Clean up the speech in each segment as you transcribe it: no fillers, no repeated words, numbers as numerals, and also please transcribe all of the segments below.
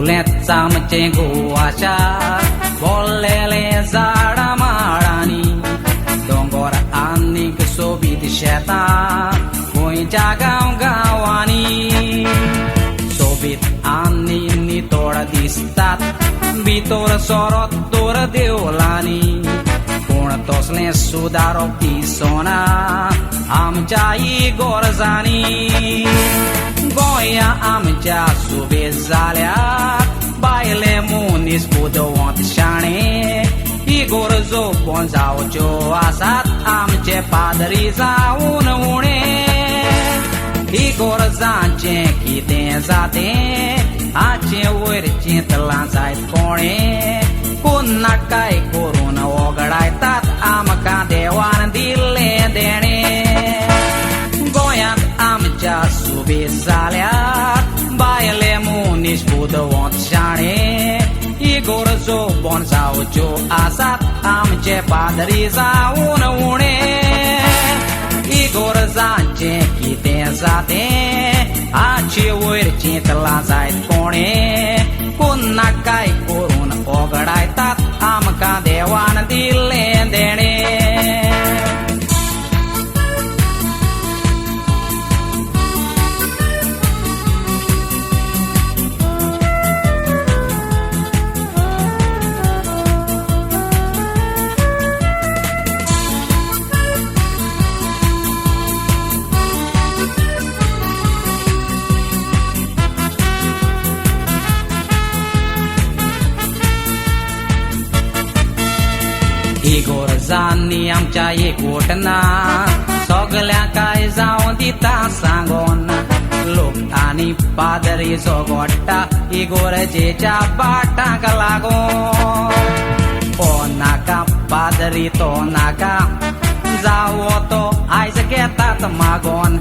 फुलेंच आमचे गोवाच्या भोल्लेले झाडां माडांनी दोंगर आनीक सोबीत शेतां गोंयच्या गांवांनी सोबीत आनी नितोळ दिसतात भितर सोरोत दोर देवळांनी पूण तसलें सुदारप दिसना आमच्या इगोर्जांनी गोंया आमच्या सुबेज जाल्यात बायले मनीस बुदवंत शाणे इगोर्जो पण जावच्यो आसात आमचे पादरी जावन उणे इगोर्जांचें कितें जातें हाचे वयर चिंतलां जायत कोणें कोण नाटकाय करून वगडायतात आमकां देवान दिल्लें देणें गोंयांत आमच्या सुबेज जाल्यात बायले मनीस बुदवंत शाणे इगोर्जो पण जावच्यो आसात आमचे पादरी जावन उणे इगोर्जांचें कितें जातें हाचे वयर चिंतलां जायत कोणें कोण नाटकाय करून वगडायतात आमकां देवान दिल्लें देणें इगोर्जांनी आमच्या एकवटना सगळ्यांक काय जावं दिता सांगोन लोक आनी पादरी झगडटा इगोर्जेच्या बाटांक लागून ओ नाका पादरी तो नाका जावो तो आयज घेतात मागोन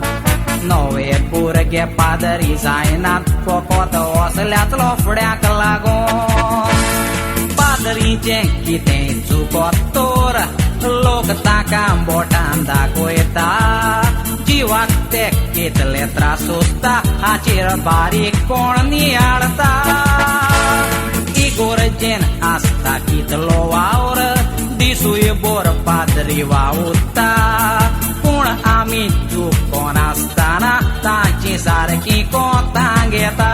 नवे भुरगे पादरी जायनात फकत असल्याच लोफड्यांक लागून पादरीचें कितें चुकत तर लोक ताका बोटान दाखयता जिवाक ते कितले त्रास सोंसता हाचेर बारीक कोण नियाळता इगोर्जेन आसता कितलो वावर दिसूय बोर पादरी वावुरता पूण आमी चुकोन आसतना तांची सारकी कोंतां घेता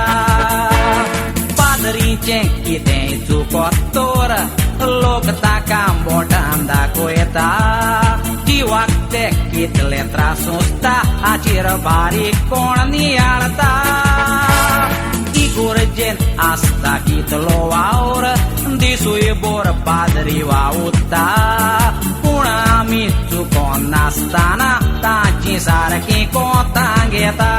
पादरीचें कितें चुकत तर लोक ताका बोटान दाखयता जिवाक ते कितले त्रास सोंसता हाचेर बारीक कोण नियाळता इगोर्जेन आसता कितलो वावर दिसूय बोर पादरी वावुरता पूण आमी चुकोन नासतना तांची सारकी कोंतां घेता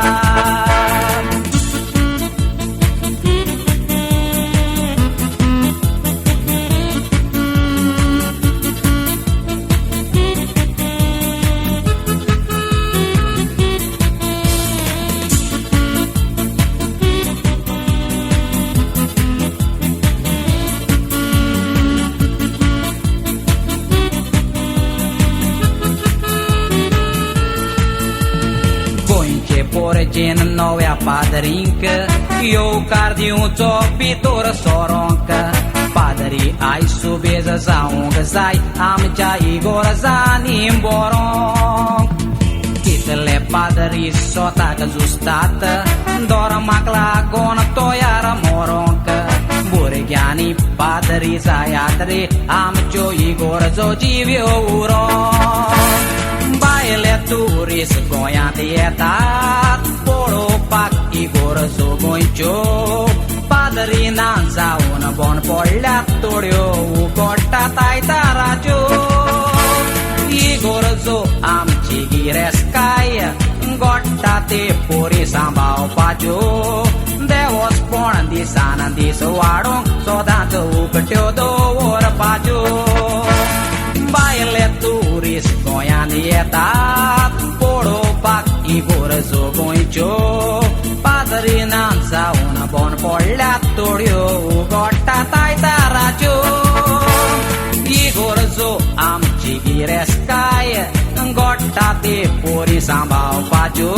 पोरचेन नव्या पादरींक येवकार दिवचो भितर सोरोंक पादरी आयज सुबेज जावंक जाय आमच्या इगोर्जांनी बोरोंक कितले पादरी स्वताक जुस्तात धर्माक लागून तोयार मोरोंक भुरग्यांनी पादरी जायात रे आमच्यो इगोर्जो जिव्यो उरोंक बायले ट्युरिस्ट गोंयांत येतात पळोवपाक इगोर्जो गोंयच्यो पादरी ना जावन बोन पडल्यात तोड्यो उगडटात आयताराच्यो इगोर्जो आमची गिरेस्काय गोडटा ते पोरी सांबाळपाच्यो देवस्पण दिसान दीस वाडोवंक सदांच उगट्यो दवरपाच्यो बायले ट्युरिस्ट गोंयांत येतात पळोवपाक इगोर्जो गोंयच्यो पादरी ना जावन बोन पडल्यात तोड्यो उगडटात आयताराच्यो इगोर्जो आमची गिरेस्काय गोडटा ते पोरी सांबाळपाच्यो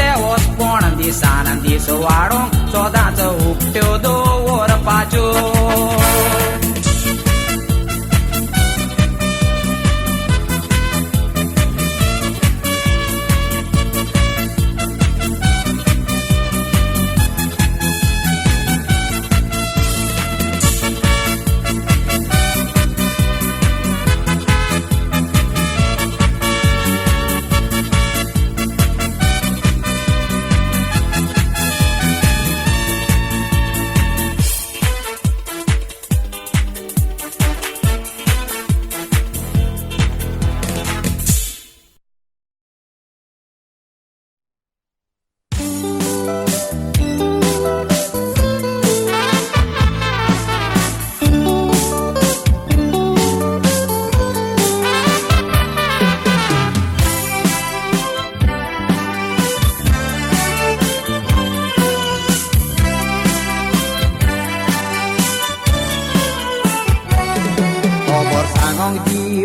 देवस्पण दिसान दीस वाडोवंक सदांच उगट्यो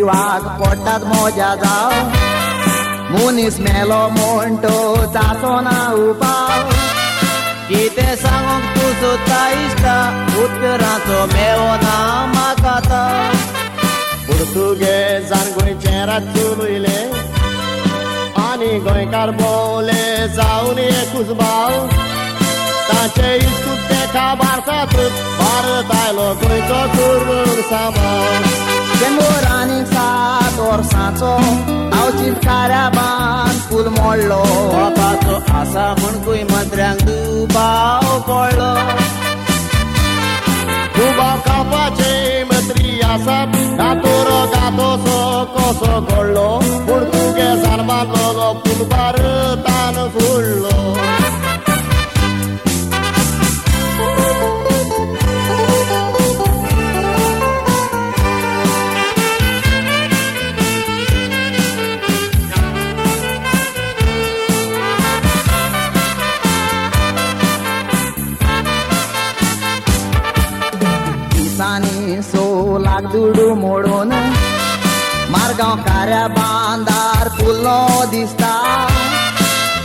जिवाक पडटात मोज्या जाव मुनीस मेलो म्हणटो जाचो ना उपाव कितें सांगूंक तूं सोदता इश्टा उत्तराचो मेळो ना म्हाका तो पुर्तुगेजान गोंयचे राज चलयले आनी गोंयकार भोवले जावन एकूच भाव ताचे इश्कूत तेका भारतांतूच भारत आयलो गोंयचो करून सांबाळ शेंदूर आनी 7 वर्सांचो हांव चिटकाऱ्या बांद फूल मोडलो वपाचो आसा म्हणकूय मंत्र्यांक दुबाव पडलो दुबाव खावपाचे मंत्री आसात गातोरो गातोसो कसो घडलो पुर्तुगेजान बांदलोलो पूल भारतान फोडलो दिसांनी 16 लाख दुडू मोडून मारगांव कार्या बांदार फुल्लो दिसता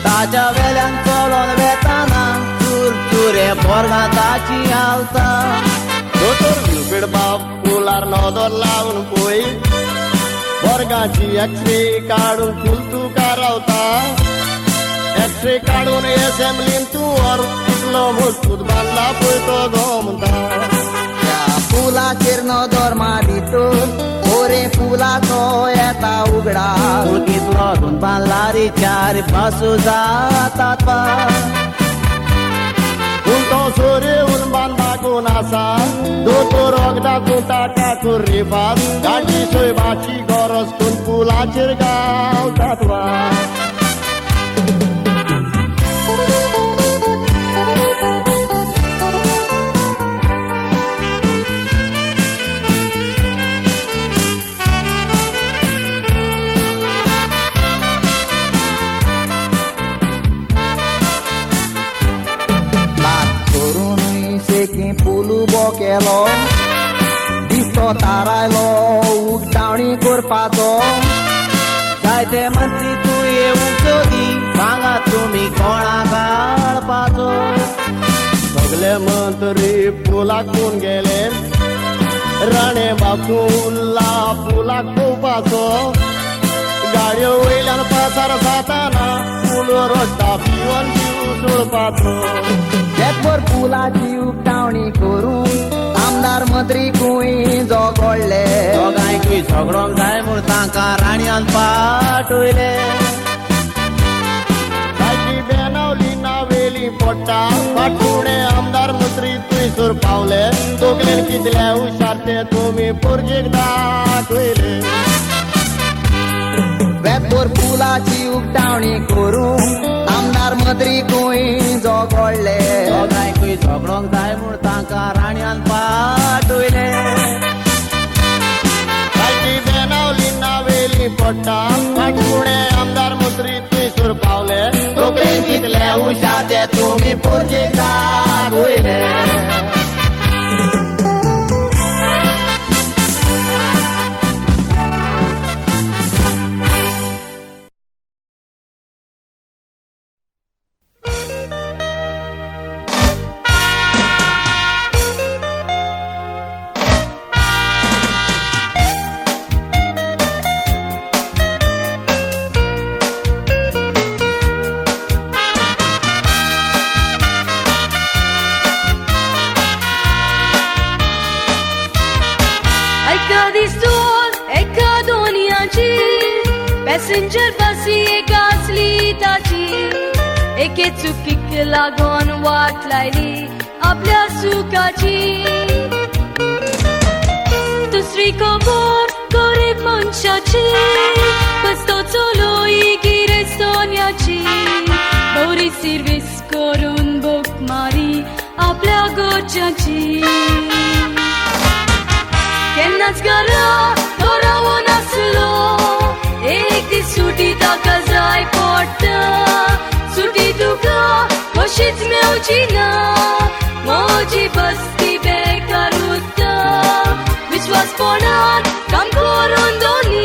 ताच्या वेल्यान चलोन वेताना चुरचुरे पोरगां ताची हालता दोतोर विलपीड बाब पुलार नोदोर लावन पळय वर्गाची एक्सरे काडून फूल तुका रावता एक्सरे काडून एसेंब्लीन तूं व्हर कितलो मजबूत बांदला पळय तो गमता फुलाचेर नदर मारितून ओरे फुलाचो येता उगडा तूं कितलो धून बांदला रे 4 पासू जातात पूण तो सोरेवन बांदाकून आसा दोतोर वखदां तूं ताका कर रे फात गाडी सोयबाची गरज करून पुलाचेर गावतात वा पुलुबो केलो दिसतो तारायलो उक्तावणी करपाचो जायते मंत्री तूं येवंक सोदी सांगा तुमी कोणाक हाडपाचो सगळे मंत्री पुलाक कोण गेले राणे बापूला पुलाक पोवपाचो गाडयो वयल्यान पासार जाताना पूल रस्ता पिवन जीव सोडपाचो तेचवर पुलाची उक्तावणी करून आमदार मंत्री खूंय जोगोडले दोगांयकूय झगडोंक जाय म्हूण तांकां राणयान पाठयले ताची बेनावली नावेली पडटा फाटफुडें आमदार मंत्री थंयसर पावले तोगलेन कितले हुशार ते तुमी पुर्जेक दाखयले वेतोर पुलाची उक्तावणी करून आमदार मंत्री खूंय जोगोडले दोगांयकूय झगडोंक जाय म्हूण तांकां राणयान पाठयले ताची बेनावली नावेली पडटा फाटफुडें आमदार मंत्री थंयसर पावले तोगलेन कितले हुशार ते तुमी पुर्जेक दाखयले पॅसेंजर बसी एक आसली ताची एके चुकीक लागून वाट लायली आपल्या सुखाची दुसरी खबर गरीब मनशाची बसतो चलोई गिरे सोन्याची बरी सर्विस करून बोक मारी आपल्या गोच्याची केन्नाच घरा दोरावो नासलो एक दीस सुटी ताका जाय पडटा सुटी तुका कशीच मेवची ना म्हजी बस्ती बेकार उरता विश्वासपणान काम करून दोनी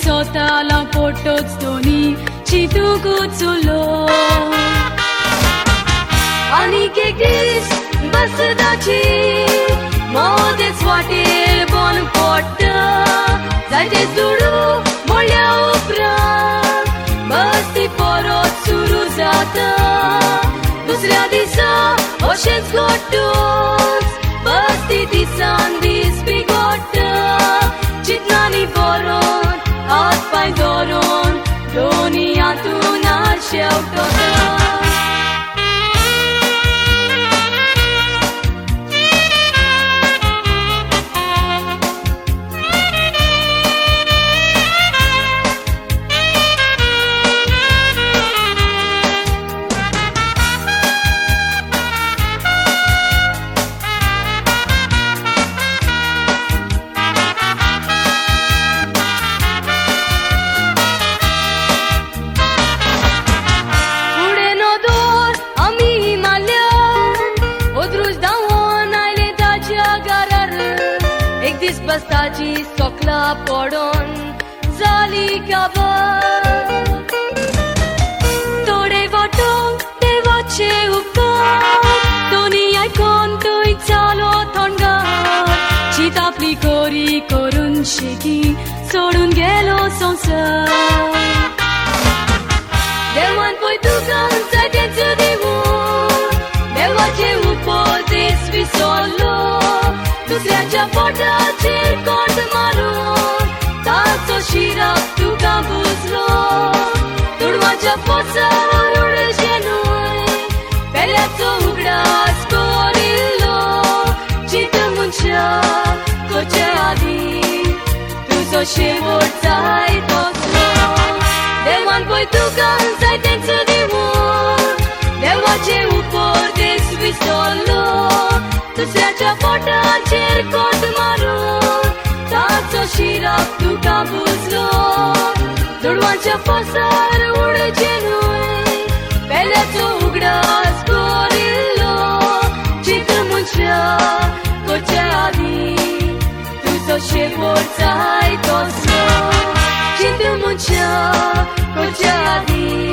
Sotala potot stoni Citu kutsulo Ani kekis basdaci Modes wate bon potta Zaites duru molya upra Basti porot suru zata Dusऱ्या दिसा oshens gotos Basti disan dis bigotta Chitnani poron Hath pai doron Doniatun ar शेवटोता Bastaci sokla podon zali kaba Tore vato devace upka Dunia kontoi chalo thonga Chita plikori korun shiki Sorun gelo sonsar Dewan poi tukam zaten sudimu Devace upodis visolo Dusऱ्याच्या पोटाचेर कोंड मारून ताचो Chirac तुका बुजलो तुडवाच्या पोचार उडचे न्हय पेल्याचो उगडास कोरिल्लो चित मनशा कोचे आदी तुजो शेवट जाय तसलो देवान पळय तुका जाय तेंचो दिवून देवाचे उपदेश विसरलो दुसऱ्याच्या पोटाचेर कोंड मारून ताचो शिराक तुका बुजलो दुडवांच्या पोसार उडचे न्हय पेल्याचो उगडास कोरिल्लो चित मनशा कोचे आदी तुजो शेवट जाय तसलो चित मनशा कोचे आदी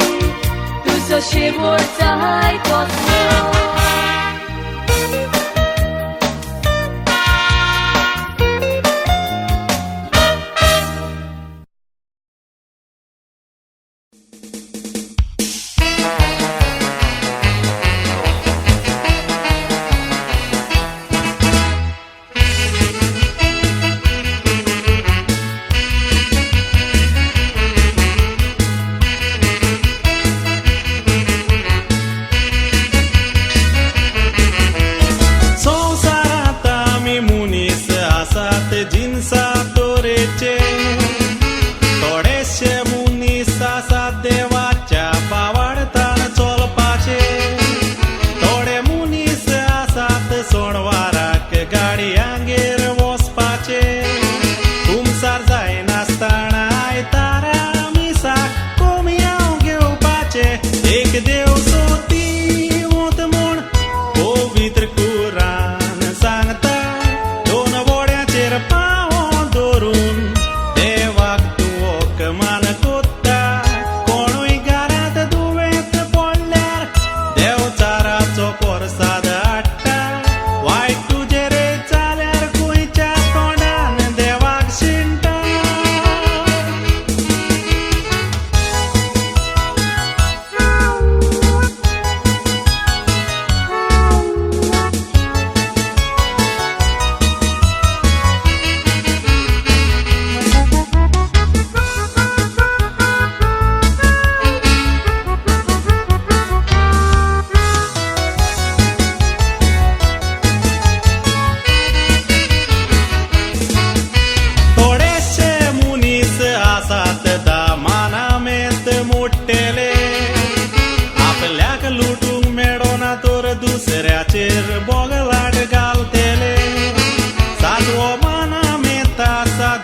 तुजो शेवट जाय तसलो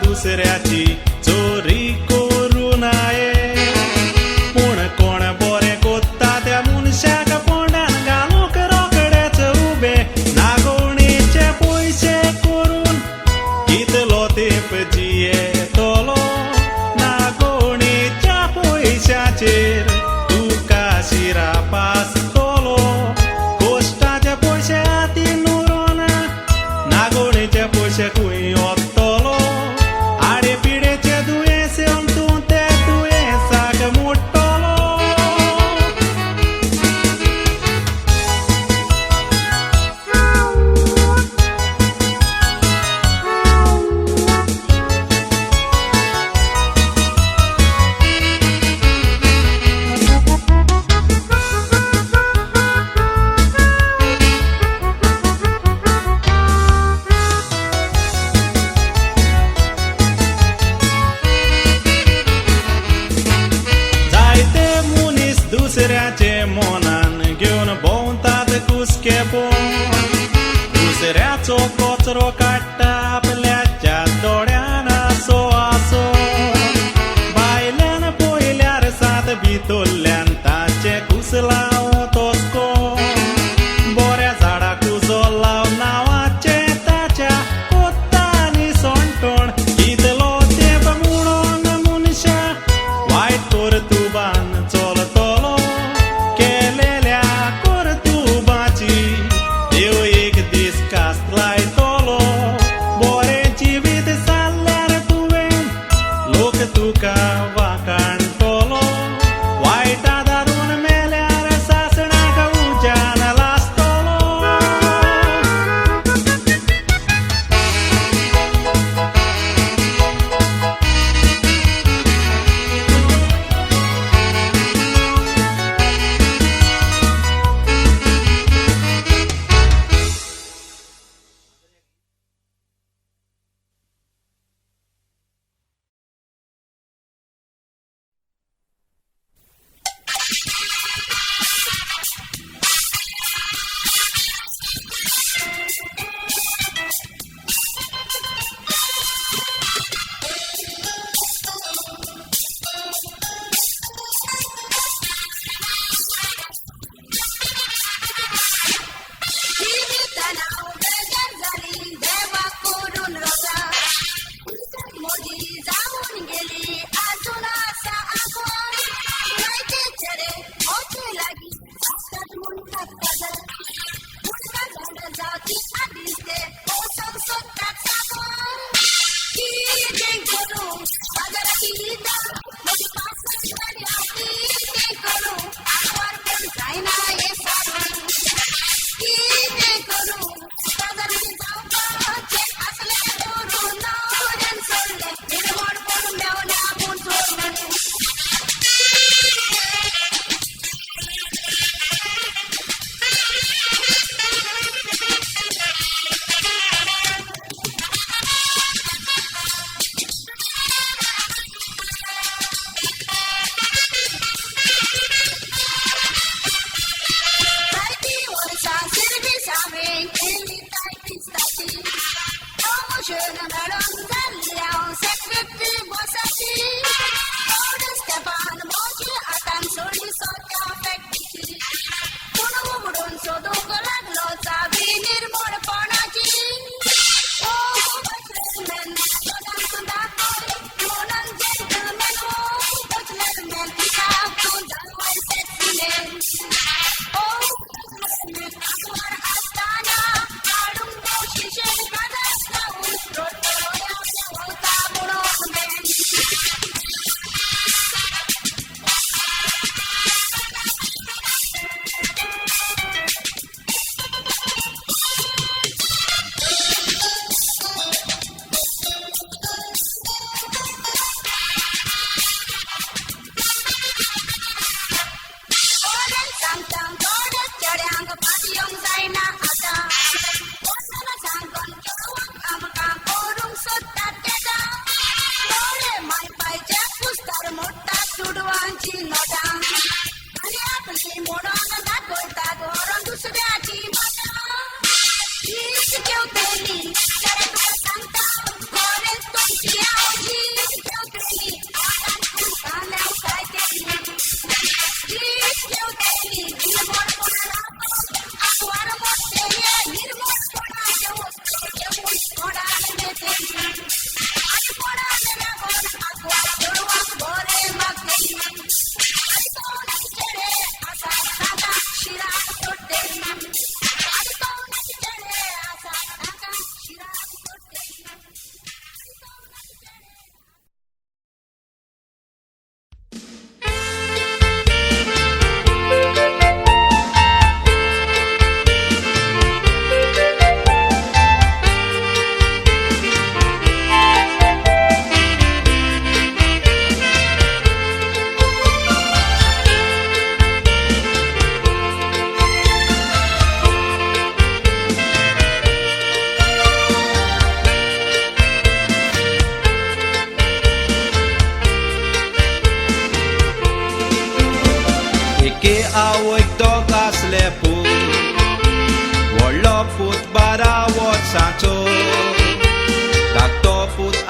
दुसऱ्याची चोरी करू नये पूण कोण बरें कोत्ता त्या मनशाक पोंडान घालूंक रोकडेच उबे नागोणेचे पयशे करून कितलो तेंप जियेतलो ना तुका वाकाणटलो वायटा दारून मेल्यार सासणाक उज्यान लासतलो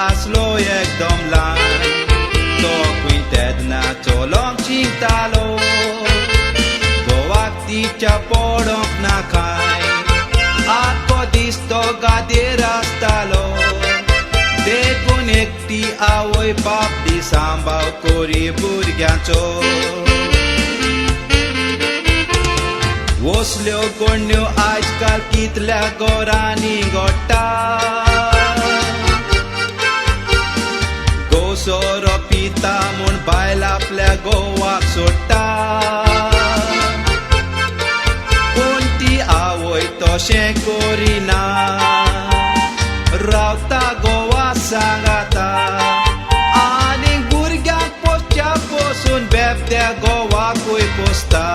aslo एकदम ल्हान तो कुंतेदना चलोंक चिंतालो गोवाक तिच्या पडोंक नाकाय आख्खो दीस तो गादयेर आसतालो देखून एकटी आवय बापडी सांबाळ कोरी भुरग्यांचो वसल्यो कोण्यो आजकाल कितल्या घरांनी घडटा गोसोरो दिता म्हूण बायल आपल्या घोवाक सोडटा पूण ती आवय तशें करिना रावता घोवा सांगाता आनी भुरग्यांक पोसच्या पोसून बेबत्या घोवाकूय पोसता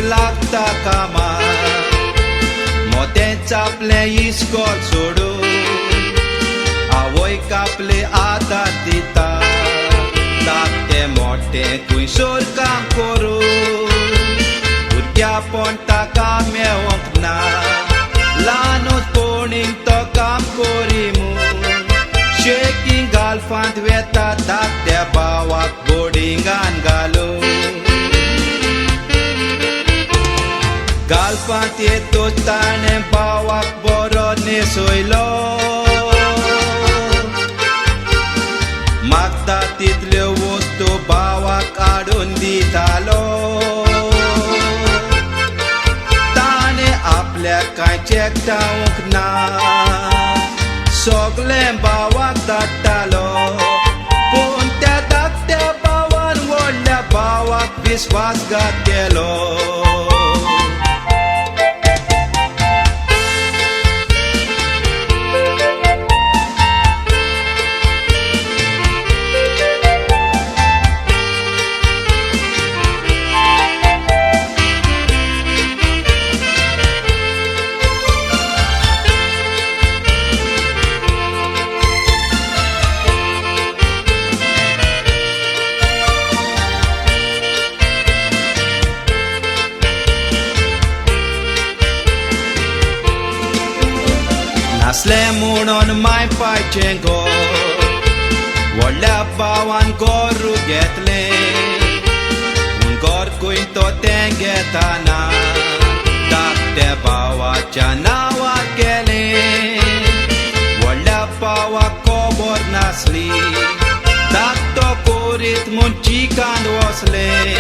लागता कामाक मोतेंच आपलें इस्कॉल सोडून आवयक आपले आदार दिता धाकटें मोटें खुंयसर काम करून भुरग्या पोंटा काम मेळोंक ना ल्हानूच कोणींक तो काम करी म्हूण शेकी गालफांत वेता धाकट्या भावाक बोर्डिंगान घालून गालफांत येतूच ताणें भावाक बरो न्हेसयलो मागता तितल्यो वस्तू भावाक हाडून दितालो ताणें आपल्याक कांयच एकठांवूंक ना सगळें भावाक धाडटालो पूण त्या धाकट्या भावान व्हडल्या भावाक विस्वासघात केलो नासलें म्हणून मायपाचें घर व्हडल्या भावान गोरू घेतलें पूण गोरकूय तो तें घेताना धाकट्या भावाच्या नांवार केलें व्हडल्या भावाक खबर नासली धाकटो कोरीत म्हूण चिकांत वचलें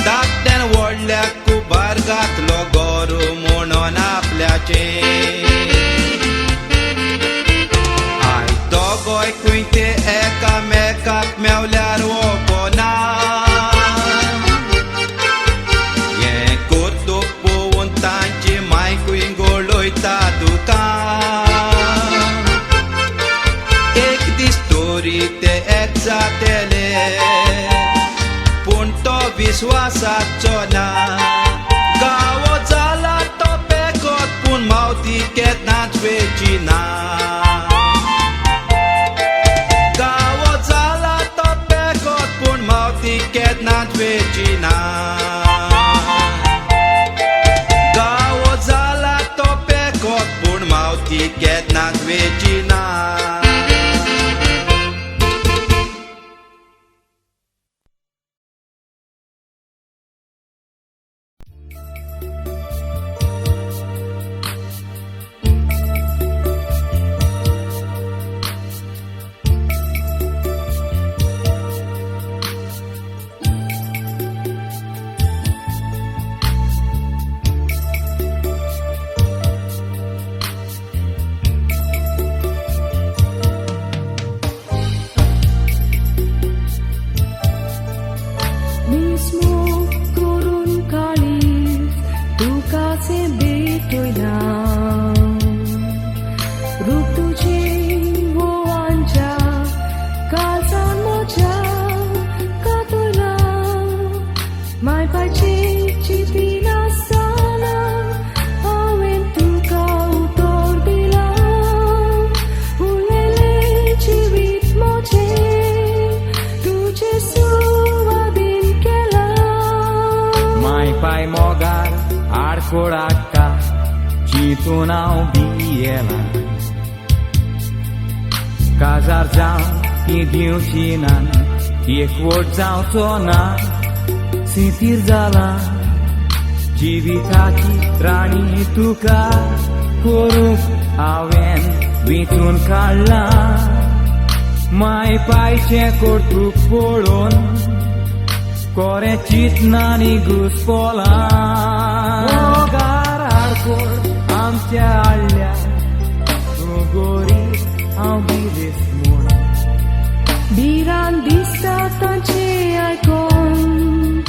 धाकट्यान व्हडल्याक कुबार घातलो गोरू म्हणून आपल्याचें दोगोयकूय ते एकामेकाक मेवल्यार वोपना हें कोतूक पळोवन तांची मायकूय गोळयता तुका एक दीस तोरी ते एक जातेले पूण तो विस्वासाचो ना गावो जाला तो बेगोत पूण मावती केन्नाच वेची ना केन्नाच वेची ना गावो जाला तो पेकोत पूण मावती केन्नाच वेची ना विचून हांव भियेलां काजार जावं ती दिवची ना एकवट जावचो ना सितीर जाला जिविताची राणी तुका करूंक हांवें विचून काडलां माय पायचे करतूक पळोवन कोरें चिंतनांनी घुस्पोलां आडकोड आमच्या हाडल्या तूं गोरी हांव बिरेस म्हूण भिरांत दिसता तांचें आयकोन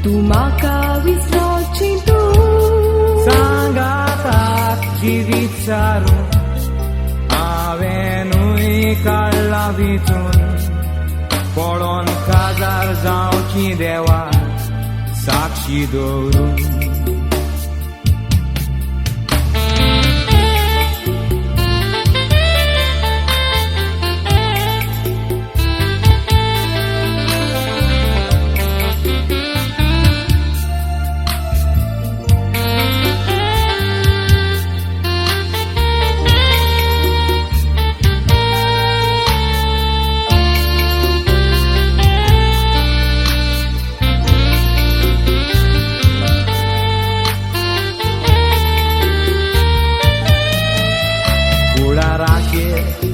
तूं म्हाका विसरची तूं सांगाताक जिवीत सारून हांवेंनूय काडलां विचून पळोवन काजार जावची देवा साक्षी दवरून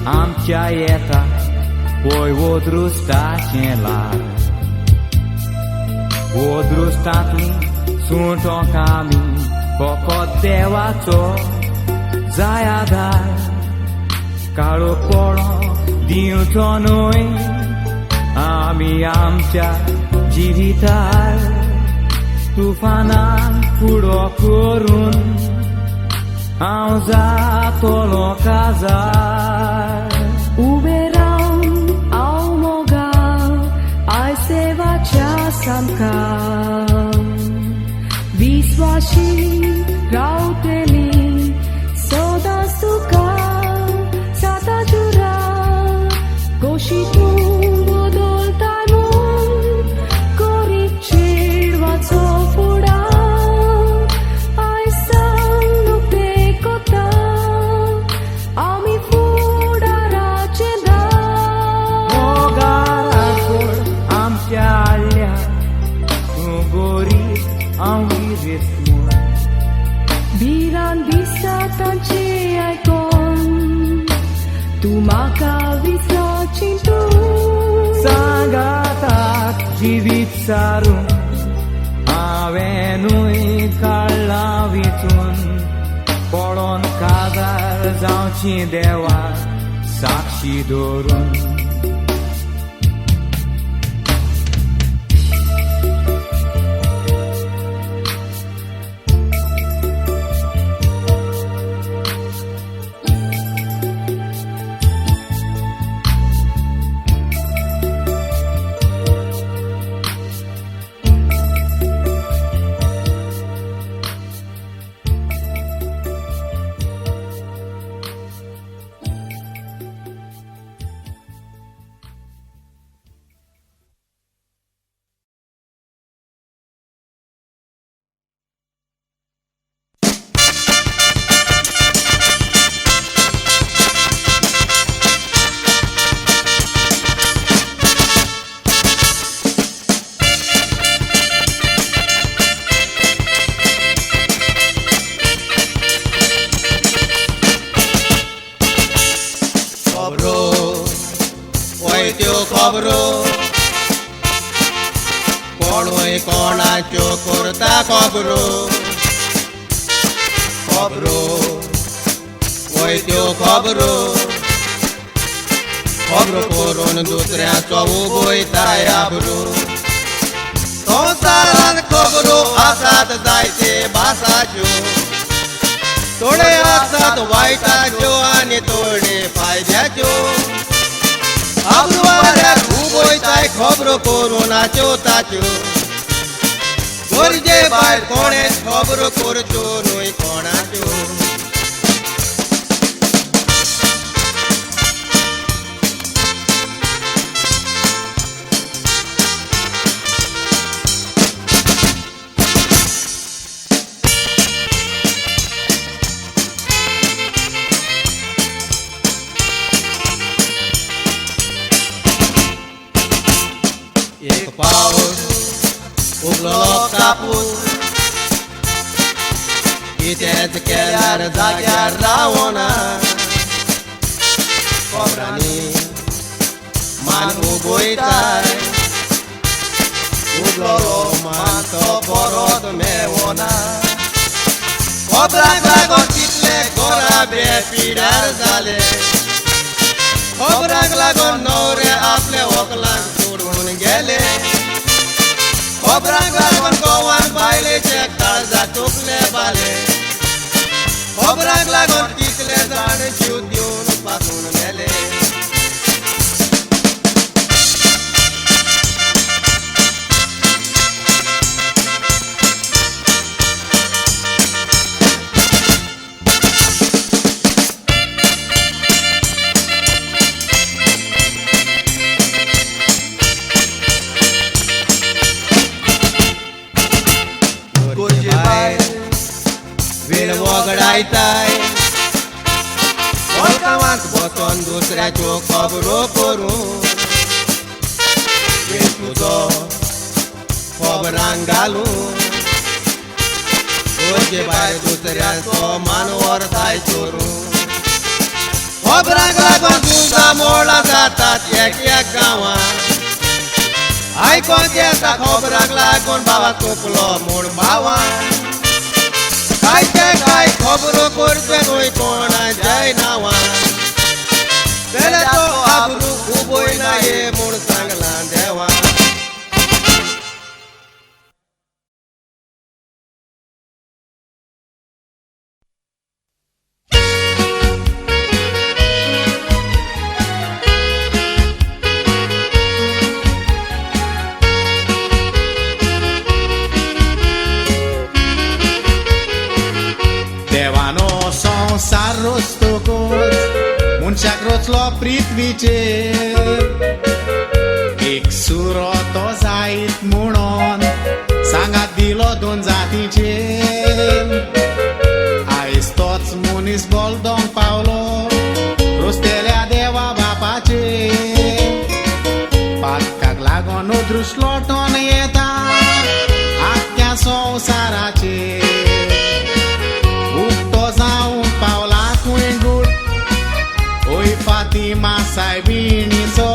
आमच्या येता पळय वोद्रुस्ताचें लार वोद्रुस्तांतलीं सुंटो कामी फकत देवाचो जाय आधार काळो पळो दिवचो न्हय आमी आमच्या जिवितार तुफानान फुडो करून हांव जातलो काजार उबें रावन हांव मोगाळ आयसेवाच्या सामकां विस्वाशी रावतली सदांच तुका साता जुरा कशी तूं बदलताय म्हूण करीत चेडवाचो फुडार भिरांत दिसता तांचें आयकोन तूं म्हाका विसरची तूं सांगाताक जिवीत सारून हांवेंनूय काडलां विचून पळोवन काजार जावची देवा साक्षी दवरून खबरो कोणूय कोणाच्यो करता खबरो खबरो वय त्यो खबरो खबरो करून दुसऱ्याचो उगयताय आबरू संवसारान खबरो आसात जायते भासाच्यो थोडे आसात वायटाच्यो आनी थोडे फायद्याच्यो आबरूवाऱ्याक उगयताय खबरो कोरोनाच्यो ताच्यो गरजे भायर कोणेच खबरो करच्यो न्हय कोणाच्यो उगलो कापूस कितेंच केल्यार जाग्यार रावना खोबरांनी मान उगोयताय उगलो मान तो परत मेवना खोबराक लागून कितले घरा बेपिड्यार जाले खोबराक लागून न्हवरे आपले व्हंकलांक सोडून गेले खोबराक लागून गोवान बायलेचे काळजाक तुकले बाले खोबराक लागून कितले जाण जीव दिवन पासून गेले वगडायताय वळकावांत बसोन दुसऱ्याच्यो खबरो करून तुजो खबरांक घालून तुजे भायर दुसऱ्याचो मान व्हरताय चोरून खबरांक लागून तुजा मोळा जातात एक गांवांत आयकोंक येता खबरांक लागून बाबा चुकलो म्हूण भावान काय खबरो करचे न्हय कोणाच्याय नांवान जाल्यार तो आबरू उबोय नाये म्हूण सांगला देवान संसार रोस्तोकोच मनशाक रचलो पृथ्वीचेर एक सुरो तो जायत म्हणून सांगात दिलो दोन जातीचेर आयज तोच मनीस बोलदोंक पावलो रोस्तेल्या देवा बापाचेर पातकाक लागून अदृश्ट लोटोन येता आख्या संसाराचेर फातिमा सायबिणीचो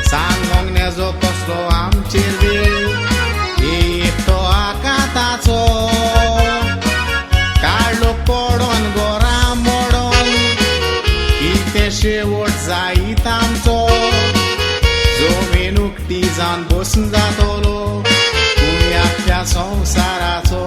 सांगोंक नेजो कसलो आमचेर वेळ एकटो आकाताचो काडलो पडोन गोरा मोडोन कितें शेवट जायत आमचो जमीन उक्ती जावन बसून जातलो पुण्याच्या संसाराचो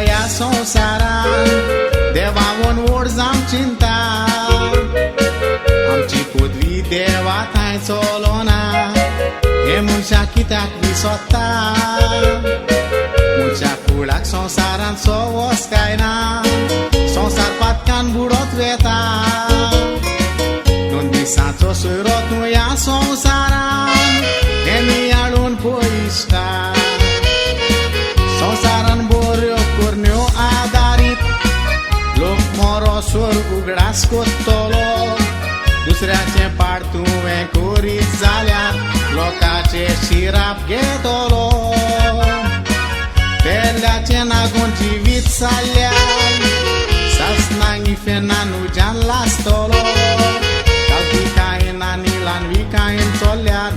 ह्या संसारान देवावन ओड जाम चिंता आमची पदवी देवा थंय चलोना हे मनशाक कित्याक विसोत्ता मनशा कुळाक संसारान सवस काय ना संसार पातकान बुडत वेता दोन दिसांचो सोयरो तूं ह्या संसारान हे नियाळून पळयता संसारान बऱ्यो करण्यो आदारीत लोक मोरो स्वर्ग उगडास कोत्तलो दुसऱ्याचें पाड तुवें करीत जाल्यार लोकांचे शिराप घेतलो तेल्याचें नागून जिवीत जाल्यार सासणांक इफेनान उज्यान लासतलो कालती कांयन आनी ल्हानवी कांयन चोल्ल्यार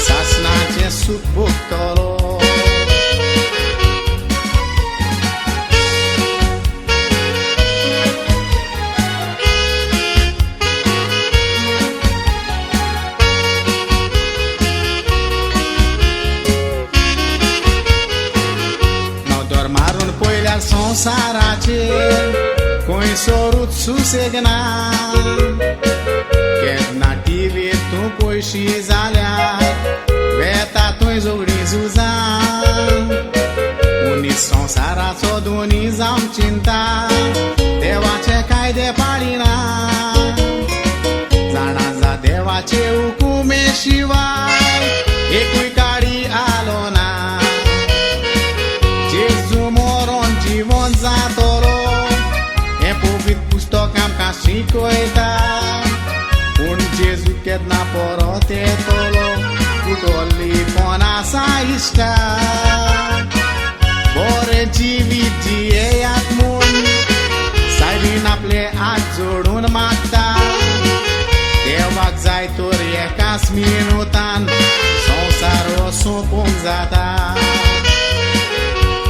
सासणाचें सूख भोगतलो संसाराचेर कोण सोरूच सुसेगना केन्ना टीव्हीर तूं पयशी जाल्यार वेता थंय जोगडी झुजा मनीस संसाराचो दोनी जावन चिंता तुमे शिवाय एकूय काडी आलो ना जेजू मोरोन जीवन जातलो हे पवित्र पुस्तक आमकां शिकयता पूण जेजू केन्ना परत येतलो उठोल्लीपण आसा इश्टा बरें जिवीत जियेयात म्हूण सायबीन आपले हात जोडून मागता देवाक जाय तर एकाच मिनूतान संवसार हो सोंपूंक जाता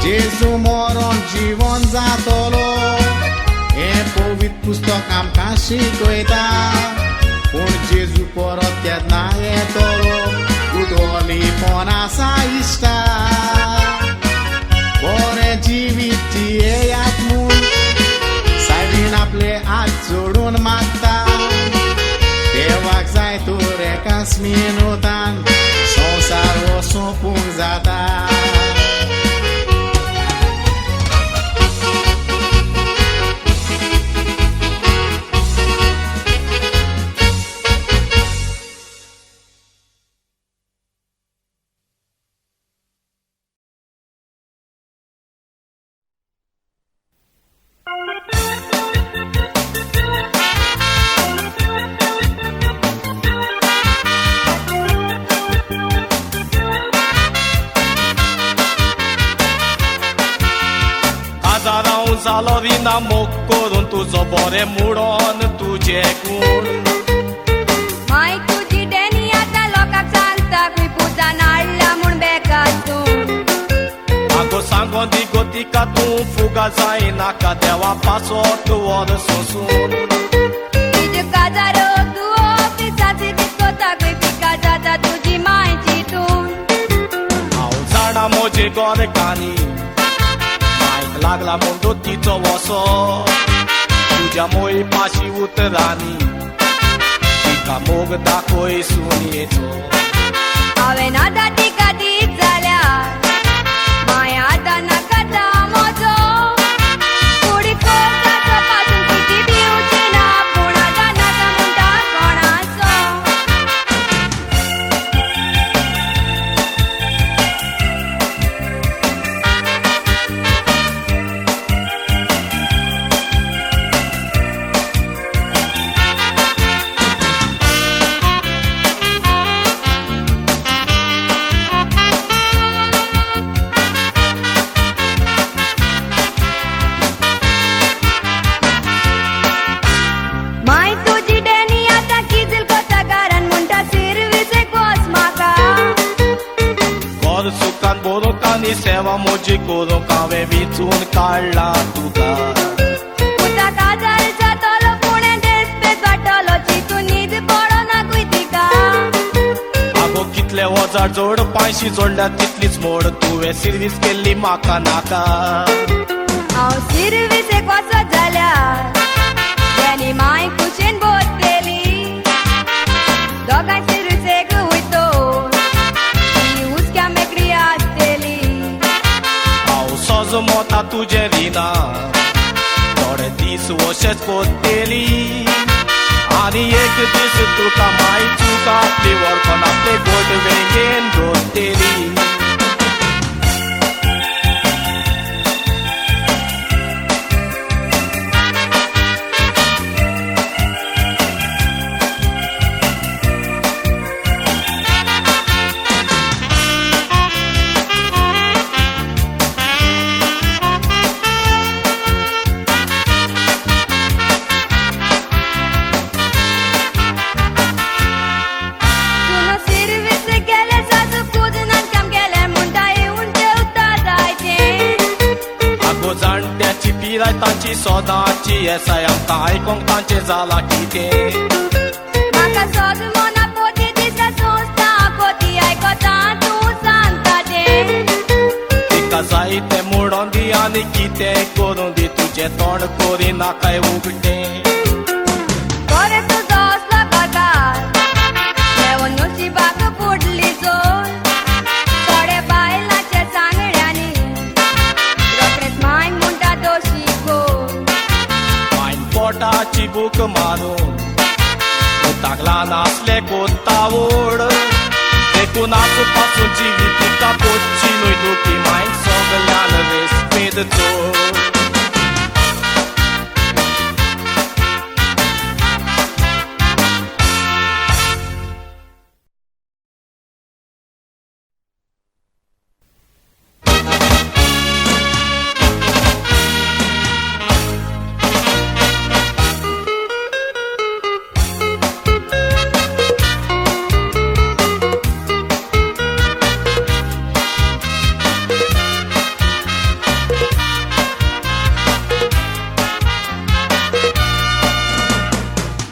जेजू मरोन जीवन जातलो हें पवित्र पुस्तक आमकां शिकयता पूण जेजू परत केन्ना येतलो उठोलीपण आसा इश्टा बरें जिवीत जियेयात म्हूण सायबीन आपले हात जोडून मागता देवाक जाय तर एकाच मिनूतान संवसार हो सोंपूंक जाता जालो विना मोग करून तुजो बरें मुडोन तुजे गुण माय तुजी डेनी आतां लोकांक सांगता खंय पुजान हाडला म्हूण बेकासून आगो सांगो दिगो तिका तूं फुगा जायनाका देवा पासोट वर सोंसून तुजे काजारो तूं ऑफिसाची दिसता खंय पिका जाता तुजी माय चिंतून हांव जाणा म्हजे गोरकांनी लागला म्हूण तिचो वसो तुज्या मोई पाशी उतरांनी तिका मोग दाखय सुनयेचो हांवें आतां तिका दीत जाल्यार माय आतां नाका म्हजो फुडें कोर्टाचो पासून कितें भिवची ना पूण आतां नाका म्हणटा कोणाचो बोरोकांनी सेवा म्हजी करूंक हांवें विचून काडला तुका पुता काजार जातलो पुणे देश पेज वाटलो चितून न्हीद पडोनाकूय तिका आगो कितले वजार जोड पांयशी जोडल्या तितलीच मोड तुवें सर्वीस केल्ली म्हाका नाका हांव सर्विसेक वचत जाल्यार तेणी माय कुशीन बोतलेली दोगांय सर्विसेक वयतो सोजो मोता तुजे रिना थोडे दीस अशेंच कोत्तेली आनी एक दीस तुका माय चुका आपली वळखोन आपले गोड वेंगेन दोत्तेली पिराय तांची सोदांची येसाय आमकां आयकोंक तांचें जालां कितें म्हाका सोद मना पोती दिसा सोंसता कोती आयकोता तूं सांगता तें तिका जाय तें मोडोन दी आनी कितें करूं दी तुजें तोंड कोरी नाकाय उगटें बरें तुजो असलो काकार मेवून नशिबाक फुडली जोर थोडे बायलांचे सांगड्यांनी रोखडेच माय म्हणटा दोशी पोटाची बूक मारून तागला नासले कोत्तावूळ कोणाचो पासून जिवीत तिका पोटची न्हय दोकी मायक सगल्यान रेस्पेद चोर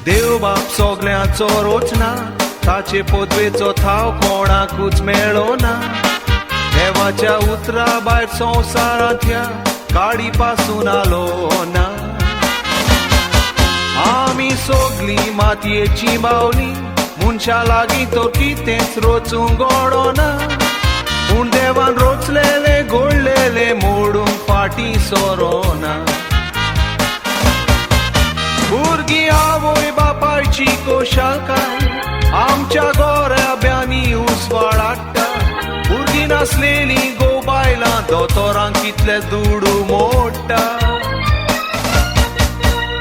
देव बाप सगळ्यांचो रोचना ताचे पोदवेचो थाव कोणाकूच मेळो ना देवाच्या उतरा भायर संवसारांतल्या काडी पासून आलो ना आमी सगळीं मातयेची बावली मनशा लागीं तो कितेंच रोचूंक गोडो ना पूण देवान रोचलेले घोळलेले मोडूंक फाटी सोरोना भुरगीं आवय बापायची कोशालकाय आमच्या गोऱ्याब्यांनी उसवाड हाडटा भुरगीं नासलेलीं गो बायलां दोतोरांक कितले दुडू मोडटा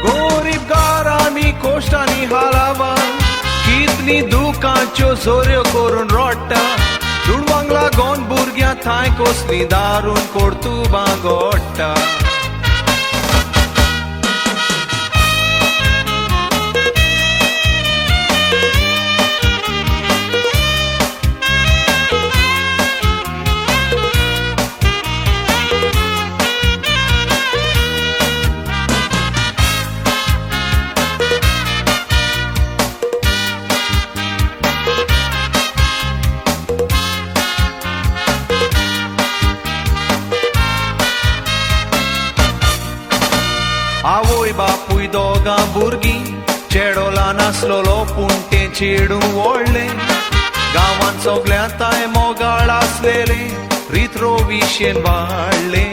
गोरीब गारांनी कोश्टांनी हालावान कितलीं दुखांच्यो झोऱ्यो करून रोडटा दुडवांक लागोन भुरग्यां थंय कसलीं दारून कोर्तुबां घोडटा आवय बापूय दोगां भुरगीं चेडोला नासलोलो पूण तें चेडूं व्हडलें गांवांत सगळ्या ताय मोगाळ आसलेले रित्रो विशेन वाडले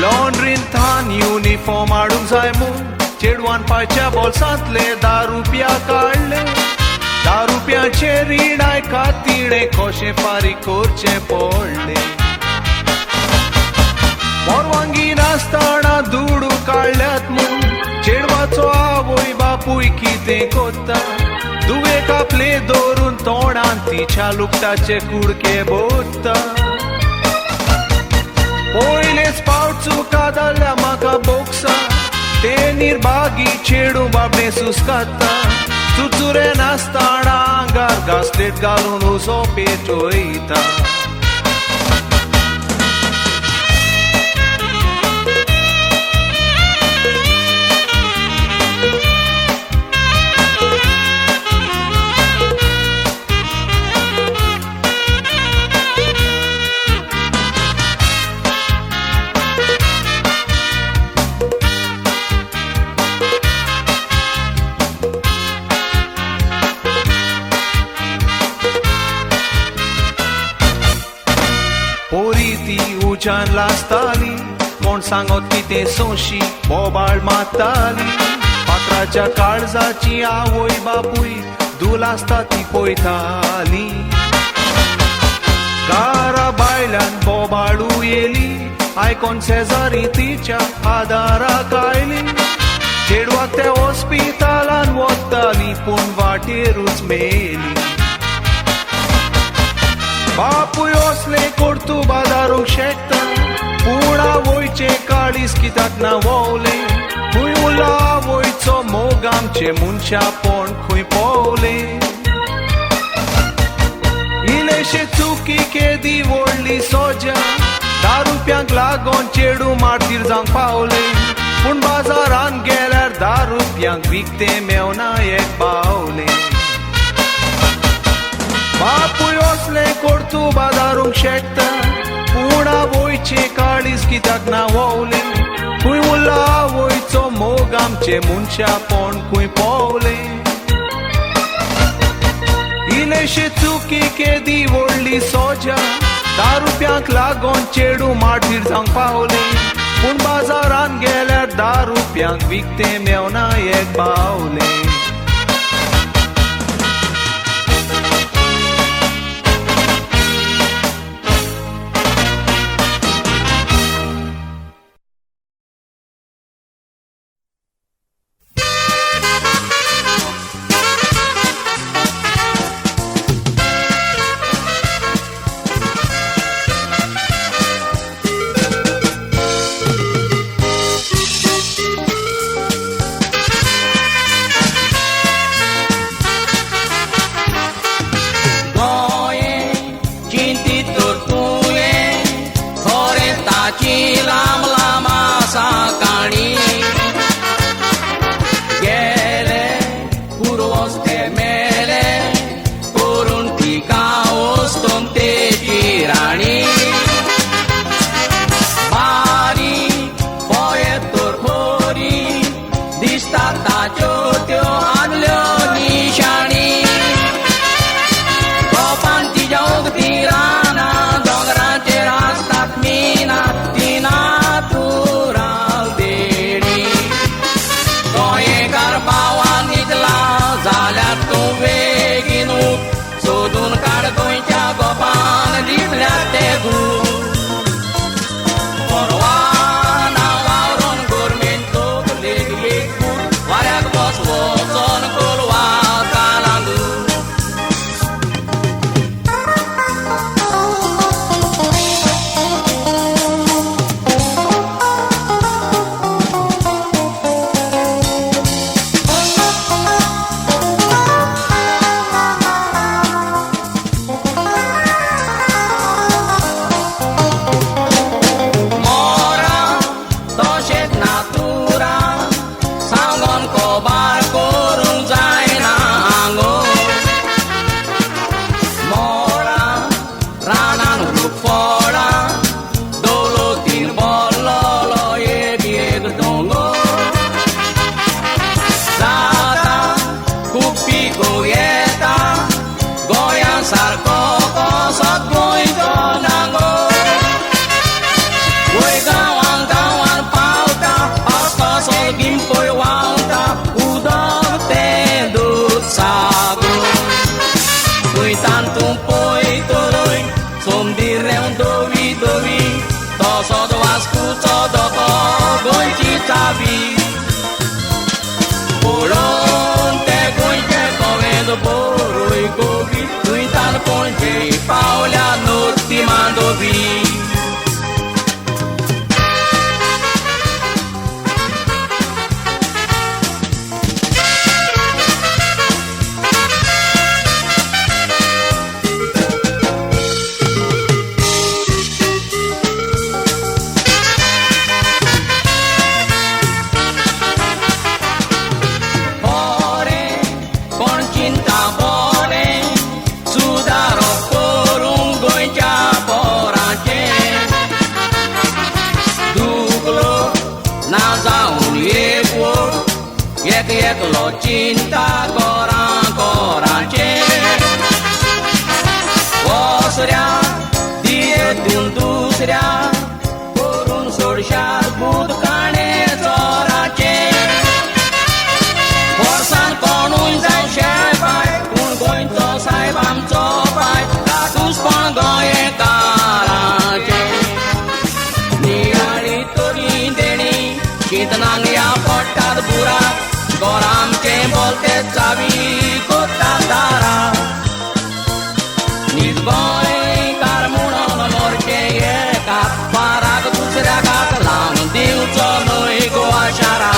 लॉन्ड्रीन थान युनिफॉर्म हाडूंक जाय म्हूण चेडवान पायच्या बोल्सांतले 10 रुपया काडले 10 रुपयाचे रिणाय खातीर कशें फारीक करचें पडलें परवानगी नासतना दुडू काडल्यात म्हूण चेडवाचो आवय बापूय कितें कोत्ता दुवेक आपले दवरून तोंडान तिच्या लुगटाचे कुडके बोत्ता पयलेच फावट चुका जाल्या म्हाका बोक्सा ते निर्भागी चेडू बाबडे सुस्कात्ता चुचुरे नासतना आंगार गासलेट घालून उसो पेटोयता उजान लासताली कोण सांगत कितें सोशी बोबाळ मारताली पात्राच्या काळजाची आवय बापूय दूल आसता ती पळयताली कारा बायल्यान बोबाळू येली आयकोन शेजारी तिच्या आदाराक आयली चेडवाक ते हॉस्पिटलान वताली पूण वाटेरूच मेली बापूय असले करतू बाजारूंक शेकता पूण आवयचे काळीज कित्याक ना वोवले खंय उरला आवयचो मोग आमचे मनशापण खंय पावले इलेशे चुकी केदी व्हडली सोजा 10 रुपयांक लागोन चेडू मार्तीर जावंक पावले पूण बाजारान गेल्यार 10 रुपयांक विकते मेवना एक पावले बापूय असले करतू बाजारूंक शेकता पूण आवयचे काळीज कित्याक ना वोवले खंय उरला आवयचो मोग आमचे मनशापण खंय पावले इलेशे चुकी केदी व्हडली सोजा 10 रुपयांक लागोन चेडू मार्तीर जावंक पावले पूण बाजारान गेल्यार 10 रुपयांक विकते मेवना एक पावले Kuitan tumpoi toroi som direu dovi dovi to so do ascuto do to gonci tavi Polon te gonci comendo poroi govi Kuitan ponte Paola notti mandovi Lo cinta koran koran ce Osrea die dindusrea Korun sorshar bud kane zorace Forsan konun zau shepai Kun goin to saibam chopai Katus pon goye karace Nirali tori deni Kitnang ya potad burak Goram ce bolte sabi kota tara Nizboi karmuno no morche ye kat Parag dusra kat lang diu chonoi go ashara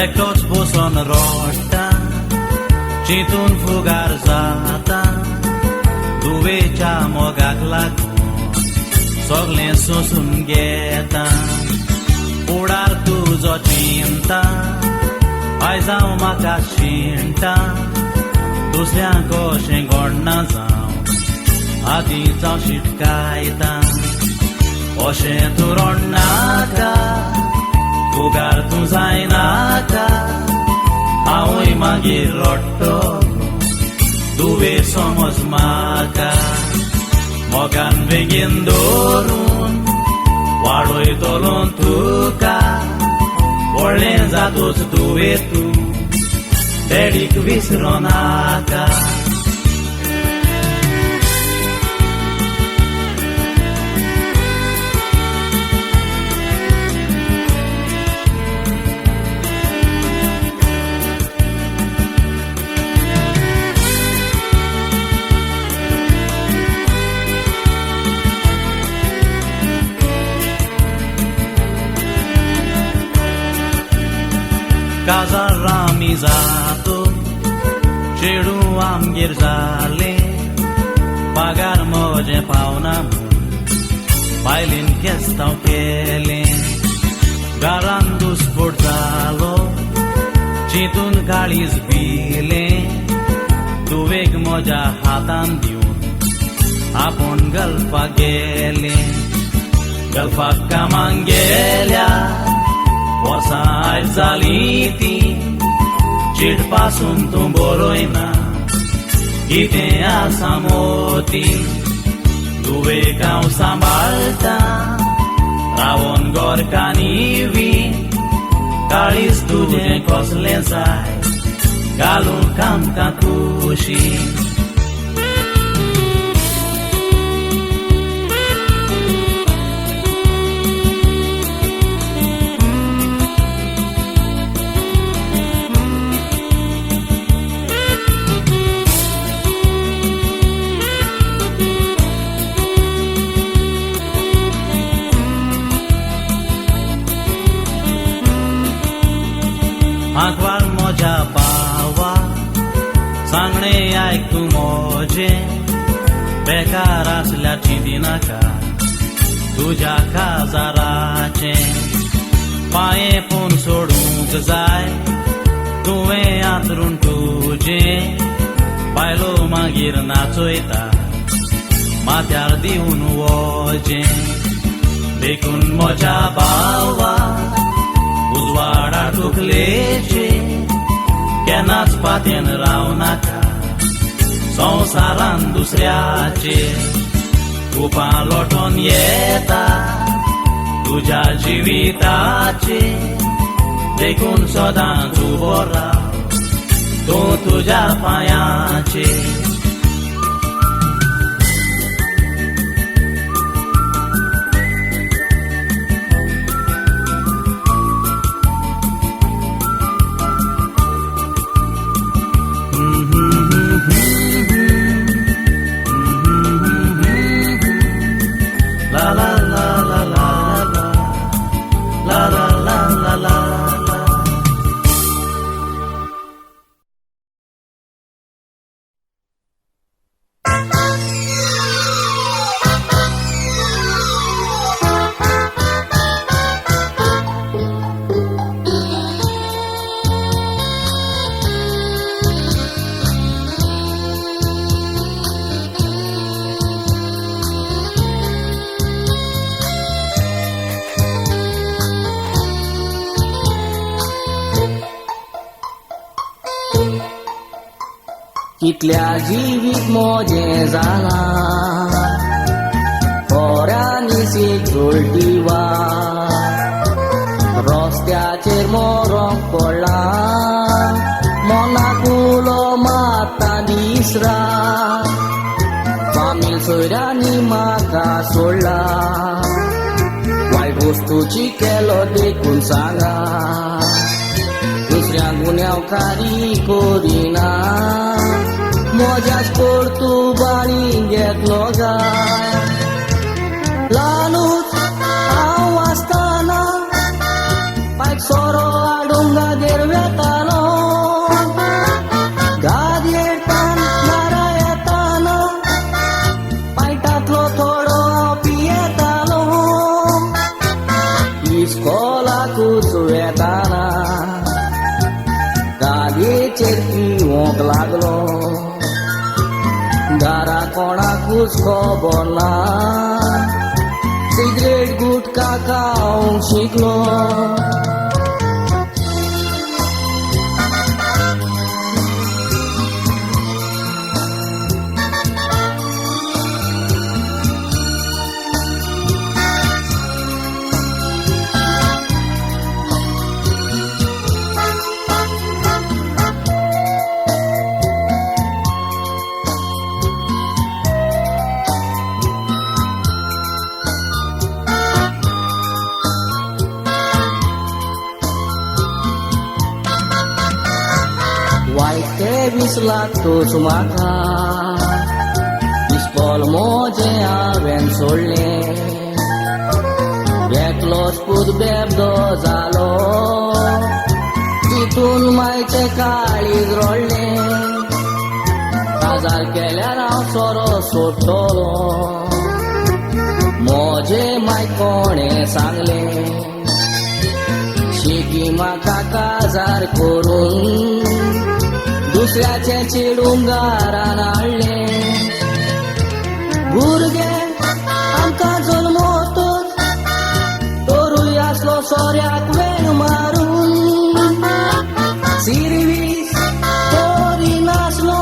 Ektoți buson roșta Citun fugar zata Duvecea mogak lakon Soglen susun geta Udar tuzo cinta Ai zau maka shinta Dusleanko shengorna zau Adi zau shitkaita Oshe turonaka Fugar tu zainaka Aoi magir lotto Duve somos maka Mogan vegin dorun Wadoi tolon tuka Orlen zatos duve tu Dedik visronaka Casa ramizato Cheru am girzale Pagar moje paunam Bailin kestau kele Garandus portalo Chitun galis bile Tuvek moja hatan diun Apon galfa gele Galfa kamangelia Forța ai zaliti Cid pasun tumboroina Ite asamoti Duve cau sambalta Ravon gorcanivi Calis tuje coslezai Galu cam cacuși Akvar moja pawa Sangne aik tu moje Bekar asल्या चिंदिनाका तुझ्या काजाराचे पाये पून सोडूंक जाय तुवें हातरून तुजें बायलो मागीर नाचयता माथ्यार दिवन वजें देखून म्हज्या भावा उजवाडा तकलेचे केन्नाच पातेन रावनाका संवसारान दुसऱ्याचे खुपां लोटोन येता तुज्या जिविताचे देखून सदांच उबो राव तूं तुज्या पांयाचेर कितल्या जिवीक मोजें जालां खोऱ्यांनी सीट जोडटिवा रस्त्याचेर मोरोंक पडला मोनाक उलो मारता दिसरा फामील सोयऱ्यांनी म्हाका सोडला वायट वस्तूची केलो देखून सांगा दुसऱ्यांक गुन्यांवकारी करिना मोज्याच पोर्तुबानी घेतलो गाय ल्हानूच हांव वाचताना पायक सोरो डोंगागेर वेतालो गादयेर तान नारा येताना पायटांतलो थोडो हांव पियेतालो इस्कोलाकूच वेताना गादयेचेर पिवोंक लागलो घरा कोणाकूच खबर ना सिगरेट गुटखा खावंक शिकलो लागतोच म्हाका इस्कोल मोजें हांवें सोडलें एकलोच पूत बेबदो जालो तितून मायचें काळीज रोडलें काजार केल्यार हांव सोरो सोडटलो मोजें माय कोणें सांगलें शिकी म्हाका काजार करून दुसऱ्याचे चिडूंगारान हाडले भुरगे आमकां जल्मतूच तोरूय आसलो सोऱ्याक वेण मारून सिरवीस तोरी नासलो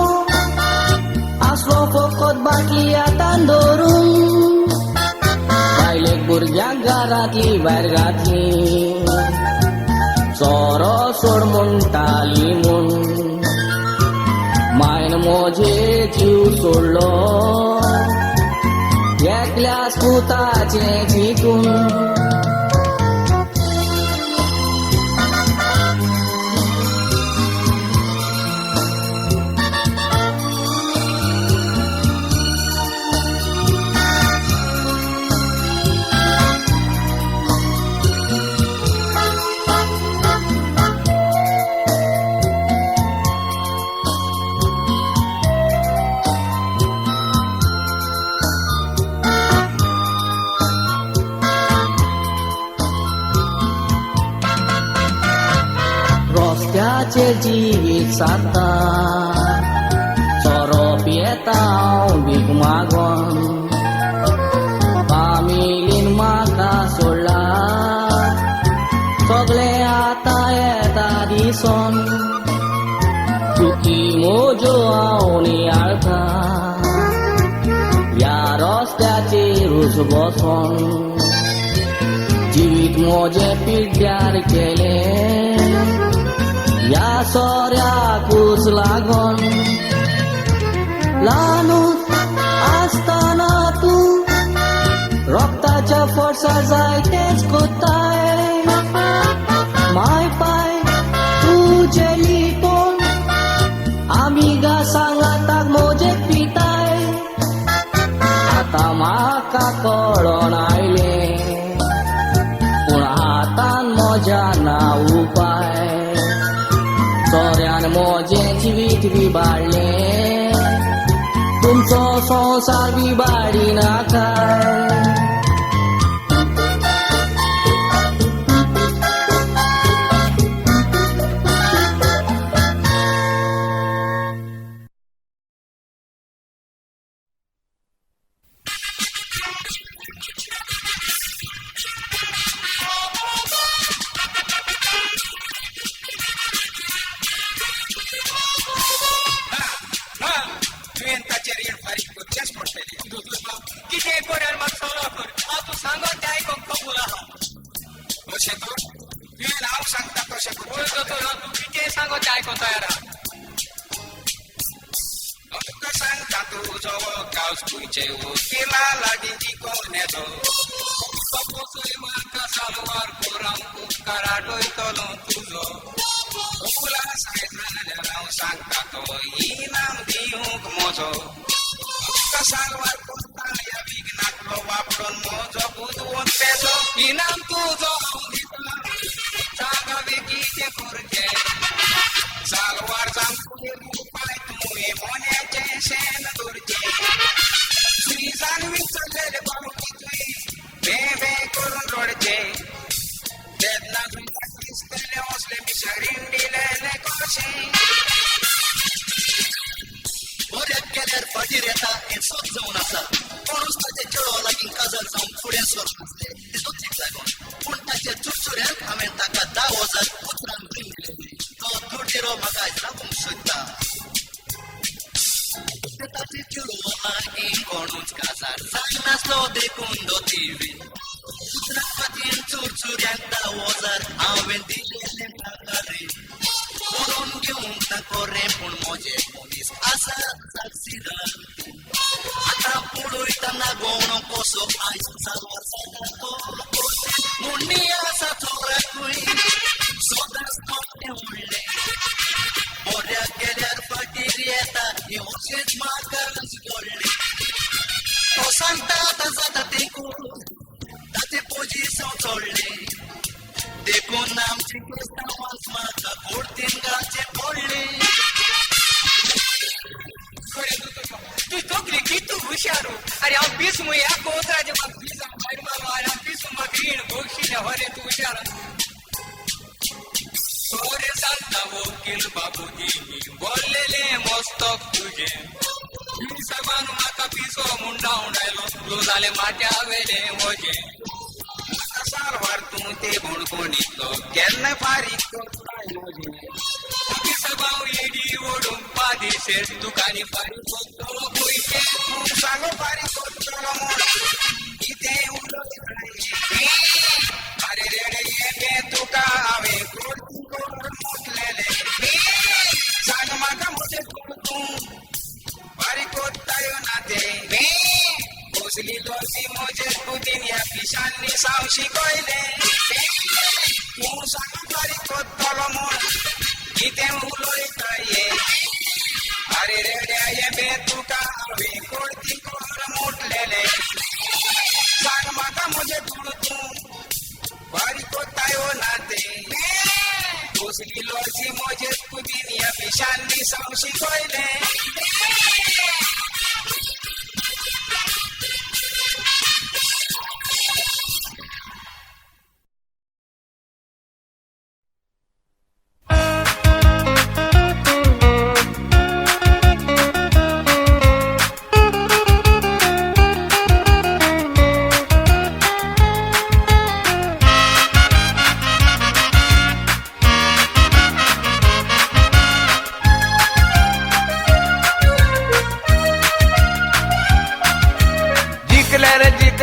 आसलो फकत बाकी आतां धरून बायलेक भुरग्यांक घरांतली भायर घातली सोरो सोड म्हणटाली म्हूण मायन मोजे जीव सोडलो एकल्याच पुताचें चिंतून विचारता सोरोप येता भीक मागोन फामिलीन म्हाका सोडला सगळे आतां येता दिसोन चुकी म्हज्यो हांव नियाळता ह्या रस्त्याचेरूच बसोन जिवीत म्हजें पिड्ड्यार केलें ह्या सोऱ्याकूच लागोन ल्हानूच आसतना तूं रोगताच्या फोर्सा जायतेच कोत्ताय माय पाय तुजे लिपोन आमी गा सांगाताक म्हजे पिताय आतां म्हाका कळोन आयलें पूण हातान म्हज्या ना उपाय सोऱ्यान म्हजें जिवीत बिबाडलें तुमचो संवसार बिबाडी नाकाय इनाम तुझो सांगावे कितें करचें सालवार जावं उपाय तुवें मोन्याचें शेण दवरचें श्रीजान विसरलेले बावटी तुवें भे भे करून रडचें वेदना तुमकां दिसतले असले मिसरीन दिलेले कशें बरें केल्यार फाटीर येता हें सोद जावन आसा कोणूच ताचे चेडो लागीं काजार जावन फुडें सरप नासलें तेतूच लागून पूण ताच्या चुरचुऱ्याक हांवें ताका 10,000 उतरां दिलेलीं तो दुडेरो म्हाका लागूंक सोदता ताचे चेडो लागीं कोणूच काजार जायनासलो देखून दोतीवी उतरां खातीर चुरचुऱ्याक 10,000 हांवें दिलेले ताका रे करून घेवंक नाको रे पूण म्हजे मनीस आसा साक्षीदार आतां पळयतना गोवणो कसो आयज सालवार जाता तो मुंडी आसा चोराकूय सदांच मोठें व्हडलें बऱ्याक गेल्यार फाटीर येता हें अशेंच म्हाका कळ्ळें तो सांगता आतां जाता देखून ताचें पोजिशन चडलें देखून आमचें क्रिस्तांवांच म्हाका कोर्टीन घालचें पडलें तू तोकली कितू हुशारू अरे हांव पीस ह्या कोत्राचे म्हाका पिसा भायर मारो आनी हांव पीस म्हाका रीण भोगशिल्लें हरे तूं हुशार सोरे सांगता वकील बाबूजी बोललेले मस्तक तुजें सगळ्यान म्हाका पिसो मुंडा उडायलो तूं जालें माट्या वेले वजें सालवार तूं ते भोणकोणीतलो केन्ना फारीक करताय म्हजें सगळां येडी ओडून पादेशेर तुकानी फारीक करतलो पयशे तूं सांगो फारीक करतलो म्हूण कितें उलयताय अरे रेडे ये तुका हांवें कोर्टी करून म्हटलेलें सांग म्हाका म्हजें तूं फारीक करताय ना तें कसली लसी म्हजे कुतीन ह्या पिशांनी साव शिकयलें तूं सांग फारीक करतलो म्हूण कितें उलयताय अरे रेड्या ये बे तुका हांवें कोर्टी करून म्हटलेलें सांग म्हाका म्हजें तूं फारीक करताय ना तें कसली लसी म्हजे कुतीन ह्या पिशांनी साव शिकयलें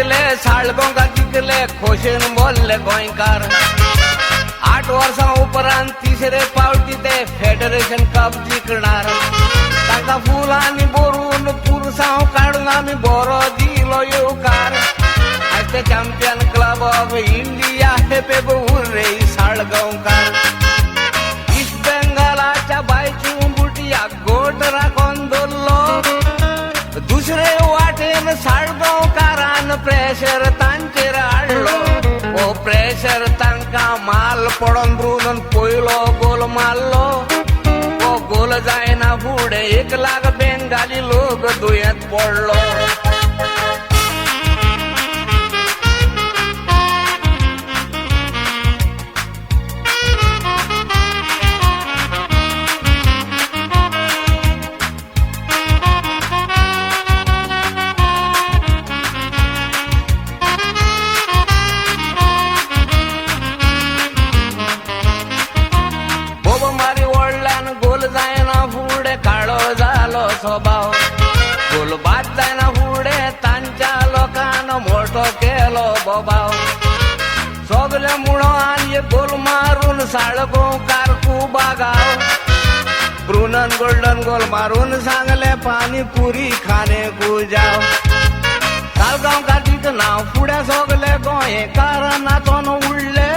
जिंकले साळगोंका जिंकले खोशेन बोलले गोंयकार 8 वर्सां उपरांत तिसरे फावटी ते फेडरेशन कप जिखणार तांकां फुलांनी भरून पुरसांव काडून आमी बरो दिलो येवकार आयज ते चॅम्पियन क्लब ऑफ इंडिया हे पेब उर्रे साळगांवकार ईस्ट बेंगालाच्या बायची बुटिया गोट राखोन दवरलो दुसरे वाटेन साळगांवकारान प्रेशर तांचेर हाडलो हो प्रेशर तांकां माल पडोन ब्रुनन पयलो गोल मारलो हो गोल जायना फुडें 1 लाख बेंगाली लोक दुयेंत पडलो स्वभाव गोल बाद जायना फुडें तांच्या लोकांन मोठो केलो बोबाव सगळे मुळो आनी गोल मारून साळगांवकार खूब आगाव ब्रुनन गोल्डन गोल मारून सांगले पानी पुरी खाने कुजाव साळगांवकार तिथं नांव फुडें सगळे गोंयकार नाचोन उडले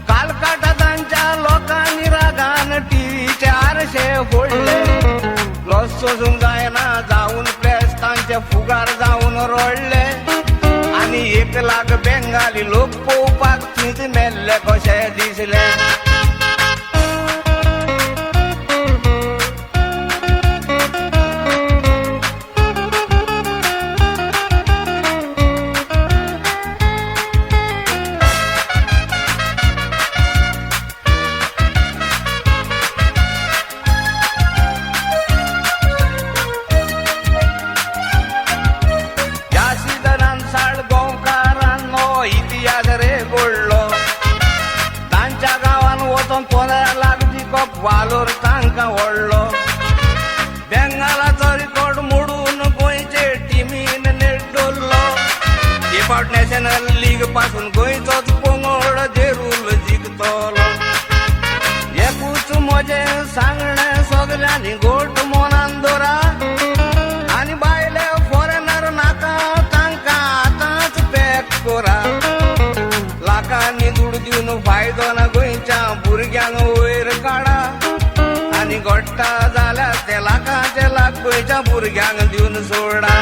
कालकाटा तांच्या लोकांनी रागान टीव्हीचे आरशे फोडले सोसूंक जायना जावन प्रेस तांचे फुगार जावन रडले आनी 1 लाख बेंगाली लोक पळोवपाक थंयच मेल्ले कशे दिसले वालोर तांकां व्हडलो बेंगालाचो रिकॉर्ड मोडून गोंयचे टिमीन नेट दवरलो हे फावट नॅशनल लीग पासून गोंयचोच पंगड जेरूल जिखतलो एकूच म्हजें सांगणें सगल्यांनी गोट मनान दवरा आनी बायले फॉरेनर नाका तांकां आतांच पॅक करा लाखांनी दूड दिवन फायदो ना गोंयच्या भुरग्यांक वयर काडा आनी घडटा जाल्यार ते लाखांचे लाख गोंयच्या भुरग्यांक दिवन सोडा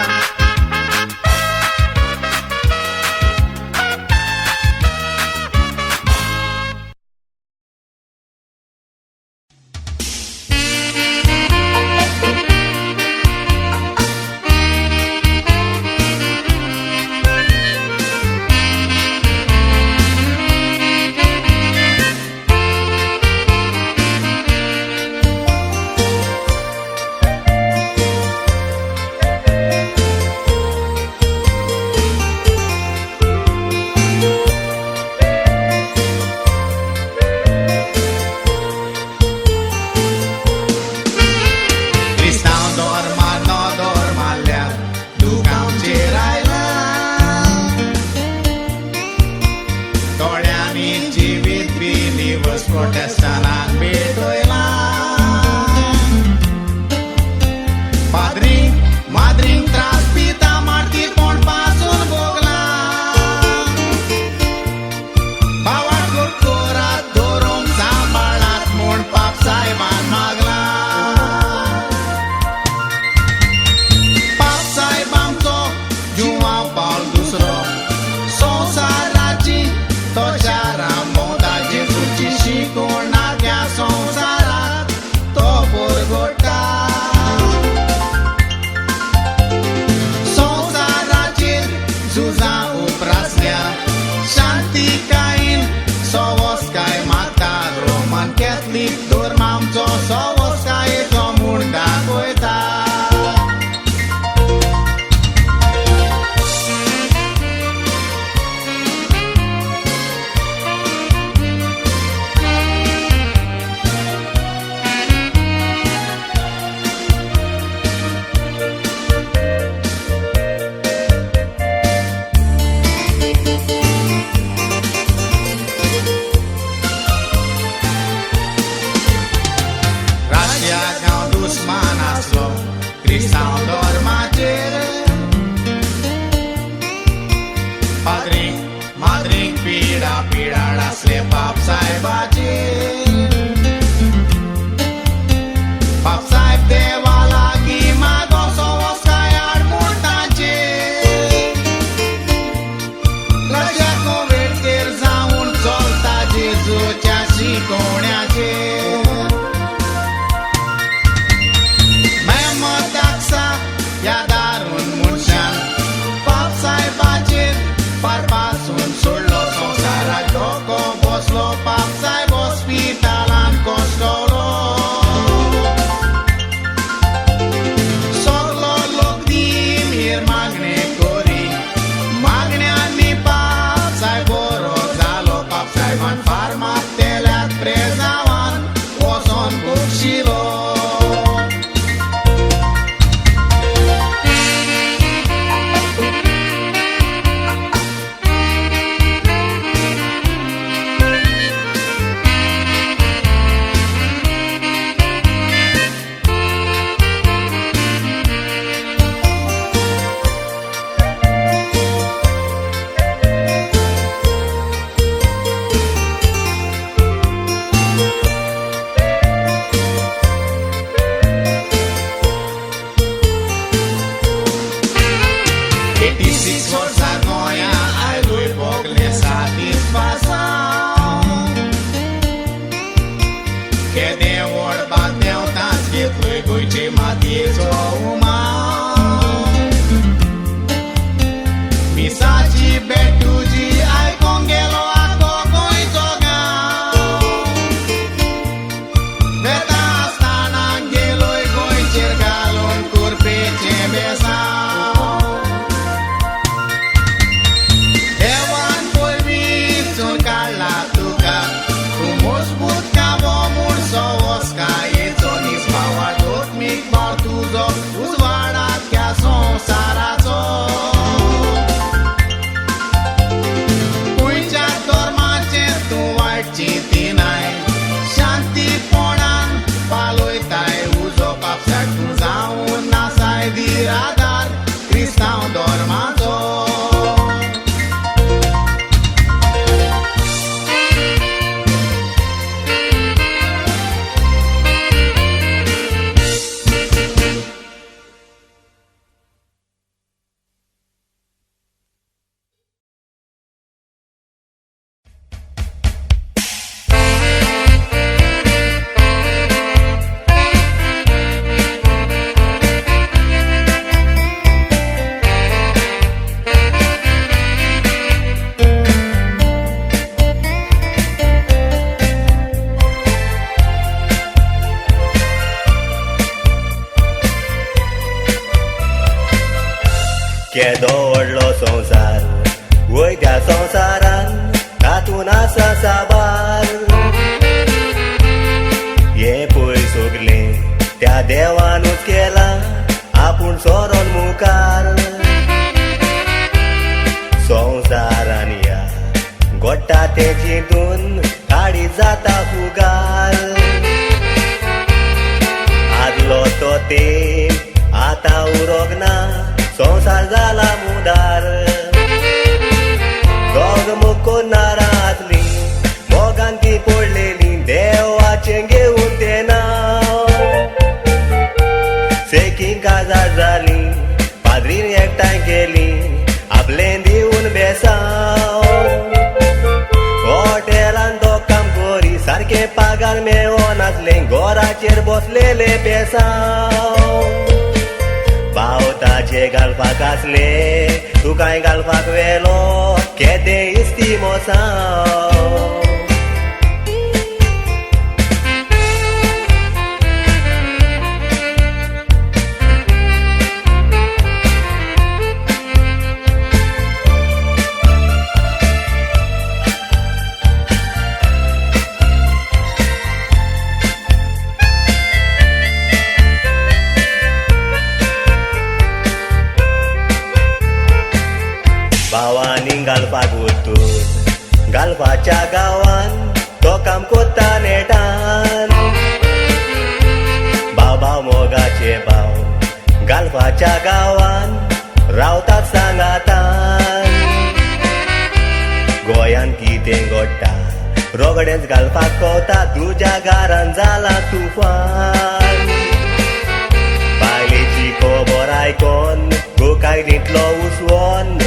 क्रिस्तांव धर्माचेर पाद्रीक माद्रीक पिडा पिडाड आसले बाप साहेबाचेर बाप साहेब देवा लागीं मागोसो वचकाय आडमुटाचेर लक्षाको वेळेर जावन चलता जेजूच्या शिकवण्याचेर मेहमद दाक्सा ह्या दारून मनशान बाप साहेबाचेर पारपासून सोडलो संवसाराक धोको बसलो बाप साहेब हॉस्पिटलान कोसतलो सगलो लोक दिमीर मागणे करी मागण्यांनी बाप साहेब बरो जालो बाप साहेबान फार्मात तेल्यात प्रेजावान वचोन भोगशिलो मिसाची बेटूजी आयकोंक गेलो आको गोंयचो गांव वेता आसतना गेलोय गोंयचेर घालून कुरपेचे बेसांव देवान पयलींचून काडला तुका तूं मजबूत काबो मुडसो वचकायेचो निसभावा धोत्मीक भाव तुजो उजवाडांतल्या संवसाराचो गोंयच्या धर्माचेर तूं वायट चिंतिनाय शांतीपणान पालयताय उजो बापसाक तूं जावन नासाय दिरादार क्रिस्तांव धर्माचो केदो व्हडलो संवसार वय त्या संवसारान तातून आसा साबार हे पळय सगलें त्या देवानूच केला आपूण सोरोन मुखार संवसारान या गोट्टा ते चिंतून काडी जाता फुगार आदलो तो ते आतां उरोग ना संवसार जाला मुदार दोग नाराजली मोगान ती पडलेली देवाचें घेवन तें नांव सेकी काजार जाली पाद्रीन एकठांय केली आपलें दिवन बेसांव हॉटेलान तो काम करी सारकें पागार मेळो नासलें घोराचेर बसलेले बेसांव बावताचे घालपाक आसले तुकाय घालपाक वेलो केदें इस्ती मोसांव भावानी घालपाक वतून घालपाच्या गांवान तो काम कोत्ता नेटान भाव भाव मोगाचे भाव गालफाच्या गावान रावतात सांगातान गोंयान कितें घडटा रोगडेंच घालपाक कोवता तुज्या घरान जाला तुफान बायलेची खबर आयकोन गोकायनींतलो उसवोन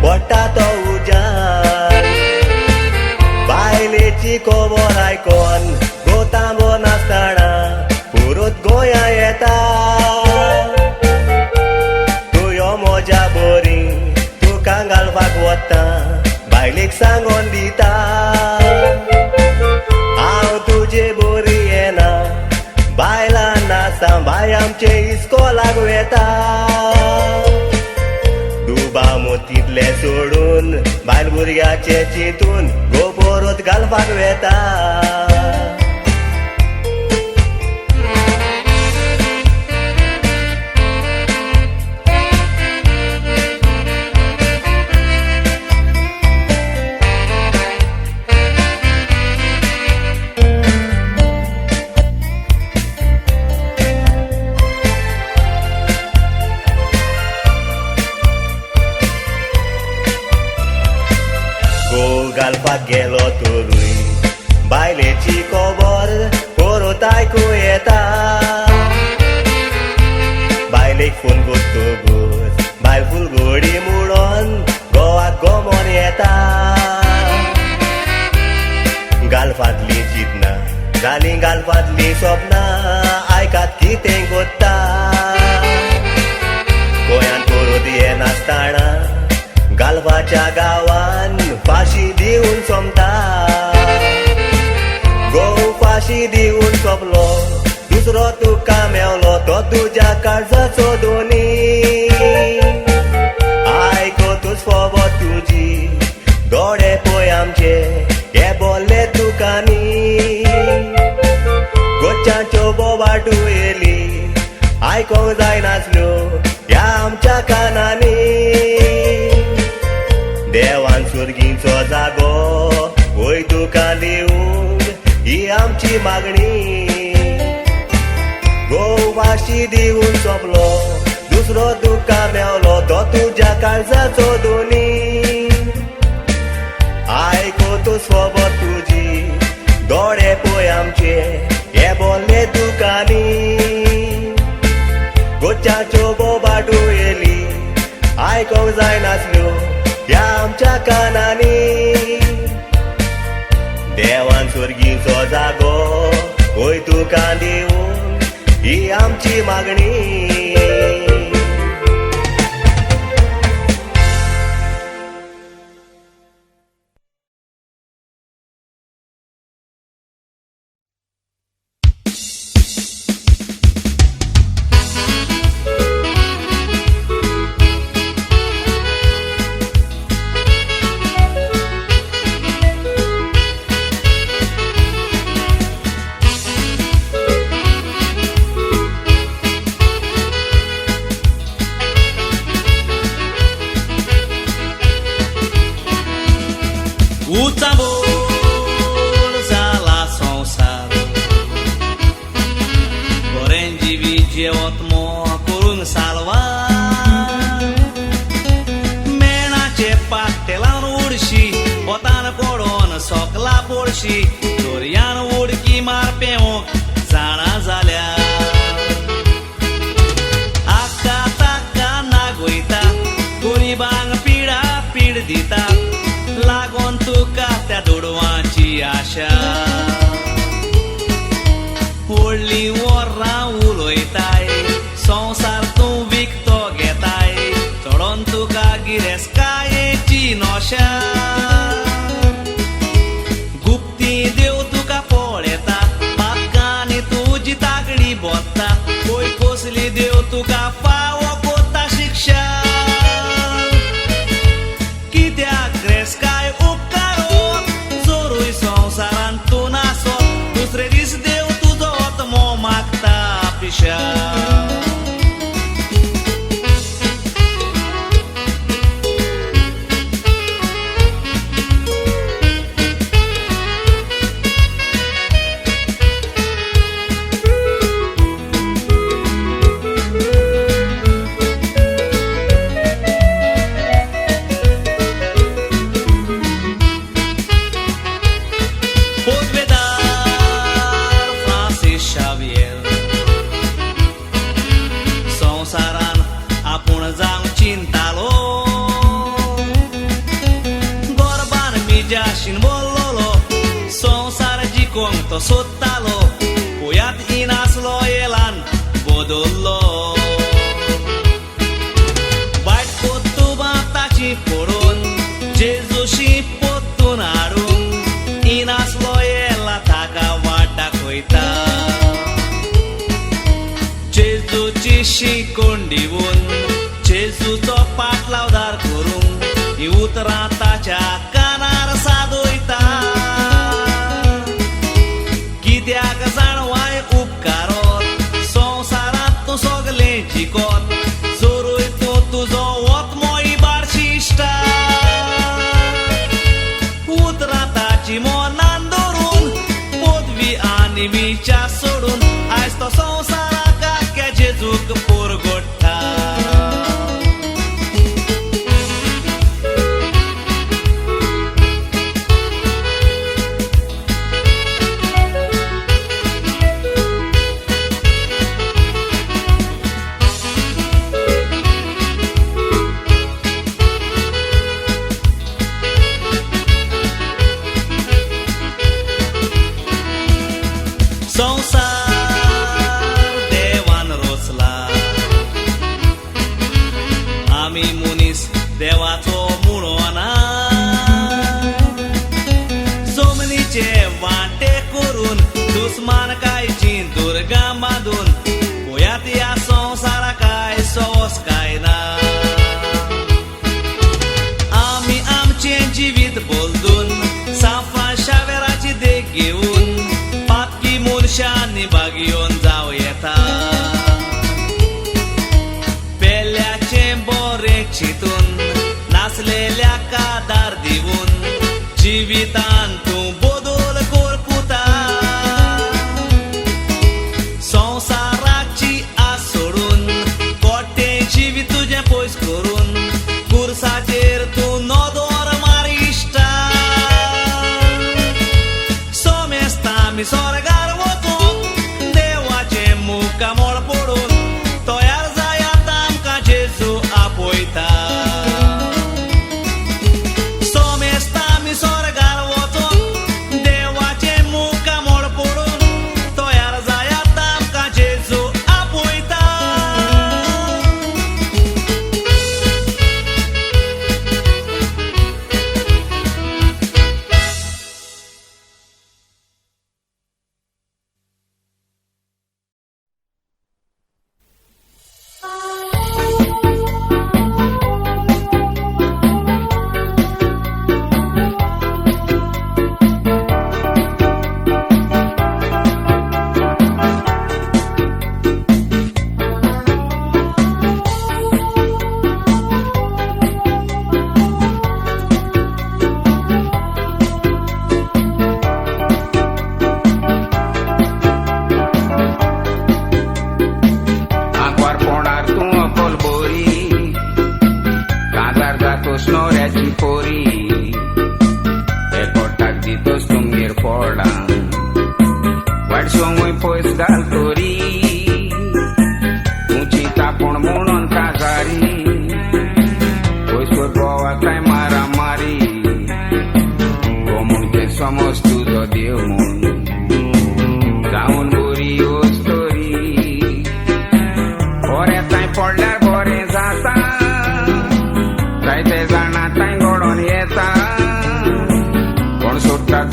पडटा तो उजाड बायलेची खबर आयकोन गोतांबो नासतना पुरूत गोंया येता तुयो मोजा बरी तुका घालपाक वता बायलेक सांगोन दिता हांव तुजे बरी येना बायलां नासता बाय आमचे इस्कोलाक वेता दुबा मोतींतले सोडून बायल भुरग्याचे चिंतून गोबोरोत घालपाक वेता घालपाक गेलो तरूय बायलेची खबर परत आयकूं येता बायलेक फोन करतकूच बायल फुलगोडी म्हणून गोवाक गोमोन येता घालपातलीं चिंतना जालीं घालपातलीं सपनां आयकात कितें कोत्ता गोंयान परत येनासतना गालफाच्या गावान फाशी दिवन सोमता गोव फाशी दिवन सोंपलो दुसरो तुका मेवलो तो तुज्या काळजाचो दोनी आयकोतूच फोबो तुजी दोळे पळय आमचे हे बोल्ले तुकानी गोच्यांच्यो बोबाटू येली आयकोंक जायनासल्यो ह्या आमच्या कानांनी देवान सुर्गीचो जागो वय तुका दिवंक ही आमची मागणी गोव फाशी दिवन सोंपलो दुसरो तुका मेवलो तो तुज्या काळजाचो दोनी आयकोतूच फोबो तुजी दोळे पळय आमचे हे बोल्ले तुकानी गोच्यांच्यो बोबाटू येली आयकोंक जायनासल्यो ह्या आमच्या कानांनी देवान सुर्गीचो जागो वय तुका दिवंक ही आमची मागणी दोरयान उडकी मारपेवंक जाणा जाल्या आक्का ताक्का नागोयता गरिबांक पिडा पीड दिता लागोन तुका त्या दोडवांची आशा व्हडली वरां उलयताय संवसार तूं विकतो घेताय चडोन तुका गिरेस्कायेची नोशा देव तुका पळयता पातकांनी तुजी तागडी बोत्ता पळय कसली देव तुका फावो कोत्ता शिक्षा कित्याक रेस्काय उपकारो जोरूय संवसारान तूं नासो दुसरे दीस देव तुजो आत्मो मागता पिशा मेळोवंक तो सोदतालो पोयात इनासलो येलान बदल्लो वायट पोत्तुबा ताची पडून जेजूशी पोत्तून हाडून इनासलो येला ताका वाट दाखयता जेजूची शिकवण दिवून जेजूचो पाटलावदार करूंक ही उतरां ताच्या कानार सादोयता कित्याक जाणवाय उपकारोत संवसारांत तूं सगलें जिखोत जोरूय तूं तुजो वतमो इबाडशी इश्टा उतरां ताची मनान धरून पदवी आनी विचार सोडून आयज तो संवसाराक आख्या जेजूक पोरगोडटा देवाचो मुळो ना जमनीचे वांटे करून दुस्मानकायची दुर्गा बांदून गोंयांत ह्या संवसाराक काय सोस काय ना आमी आमचें जिवीत बोलदून साफा शावेराची देख घेवन पातकी मनशांनी भाग घेवन जावं येता पेल्याचें बरें चिंतून नासलेल्या कादार दिवून जिवितान तूं बदल कोरकुता संवसाराची आस सोडून कोट्टें जिवीत तुजें पयस करून कुर्साचेर तूं नदोर मारी इश्टा सोमेस्ता आमी स्वर्गार वचूंक देवाचें मुखामोळ पडून तयार जायात आमकां जेजू आपयता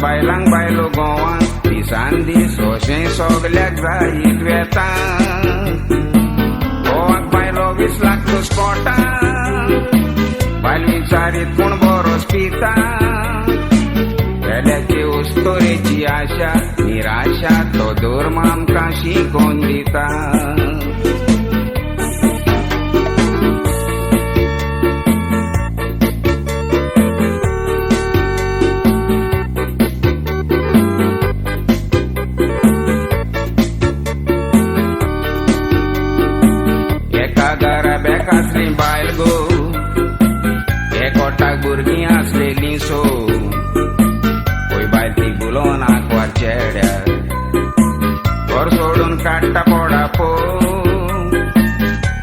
बायलांक बायलो गोवांत दिसान दीस अशें सगल्याक जायत वेता गोवाक बायलो 20 लाख स्पोटा बायल विचारीत पूण बरोच पिता वेल्याचे उस्तोरेची आशा निराशा तो धर्म आमकां शिकोवन दिता बेकासली बायल गो एकोटाक भुरगीं आसलेलीं सो खंय बायल ती बुलोवन आंकवार चेड्यार घर सोडून काडटा पोडा पो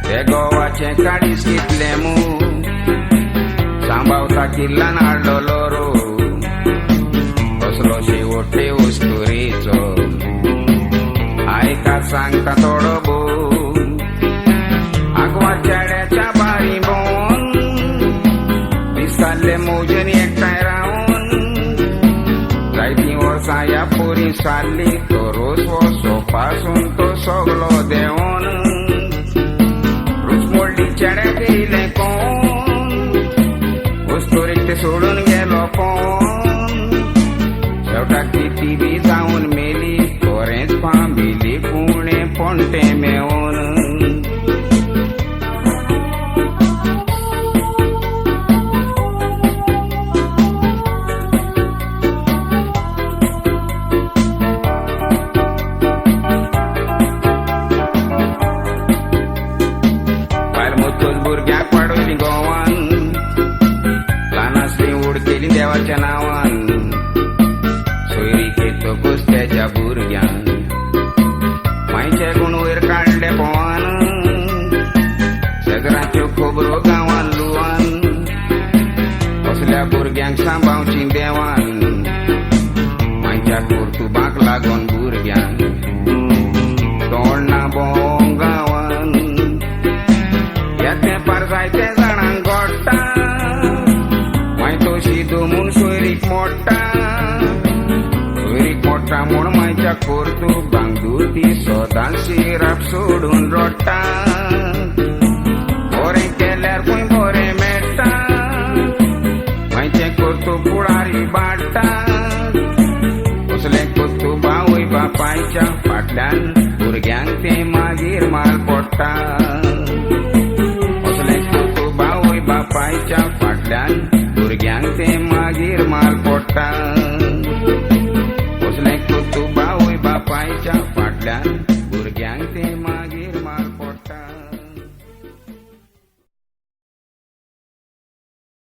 ते गोवाचें काडीस कितलें मू सांबावता किल्लान हाडलो रो कसलो शेवटे वस्तुरेचो सांगता थोडो बोल आगवा चेड्याच्या बारी बोन दिसताले मोजन एकठांय रावन जायतीं वर्सां ह्या पोरी सारली तो रोस वसो पासून तो सगलो देंवन रुचमोल्डी चेड्याक येयलें कोण वस्तुरीक ते सोडून गेलो कोण शेवटाक ती बी जावन मेली तोरेंच फांबिली पुणे पोंटे मेवून भुरग्याक पाडवली गोवान ल्हान आसली उड केली देवाच्या नांवान सोयरी खेतोकूच तेज्या भुरग्यांक मायचे गुण वयर काडले पोवान सगळ्यांच्यो खबरो गांवान लुवान कसल्या भुरग्यांक सांबाळची देवान मायच्या कर्तुबाक लागून भुरग्यांक तोंड ना भोंव गांवान तेंपार जायते जाणांक घोडटा माय तोशी दमून सोयरीक मोडटा सोयरीक मोडटा म्हूण मायच्या कर्तुबांक दुती सदांच शिराप सोडून रडटा बरें केल्यार खंय बरें मेळटा मायचें कर्तूब फुडारी बाडटा कसलें कर्तूब आवय बापायच्या फाटल्यान भुरग्यांक तें मागीर माल पडटा बापायच्या फाटल्यान भुरग्यांक ते मागीर माल पडटा कसलें कर्तूब आवय बापायच्या फाटल्यान भुरग्यांक ते मागीर माल पडटा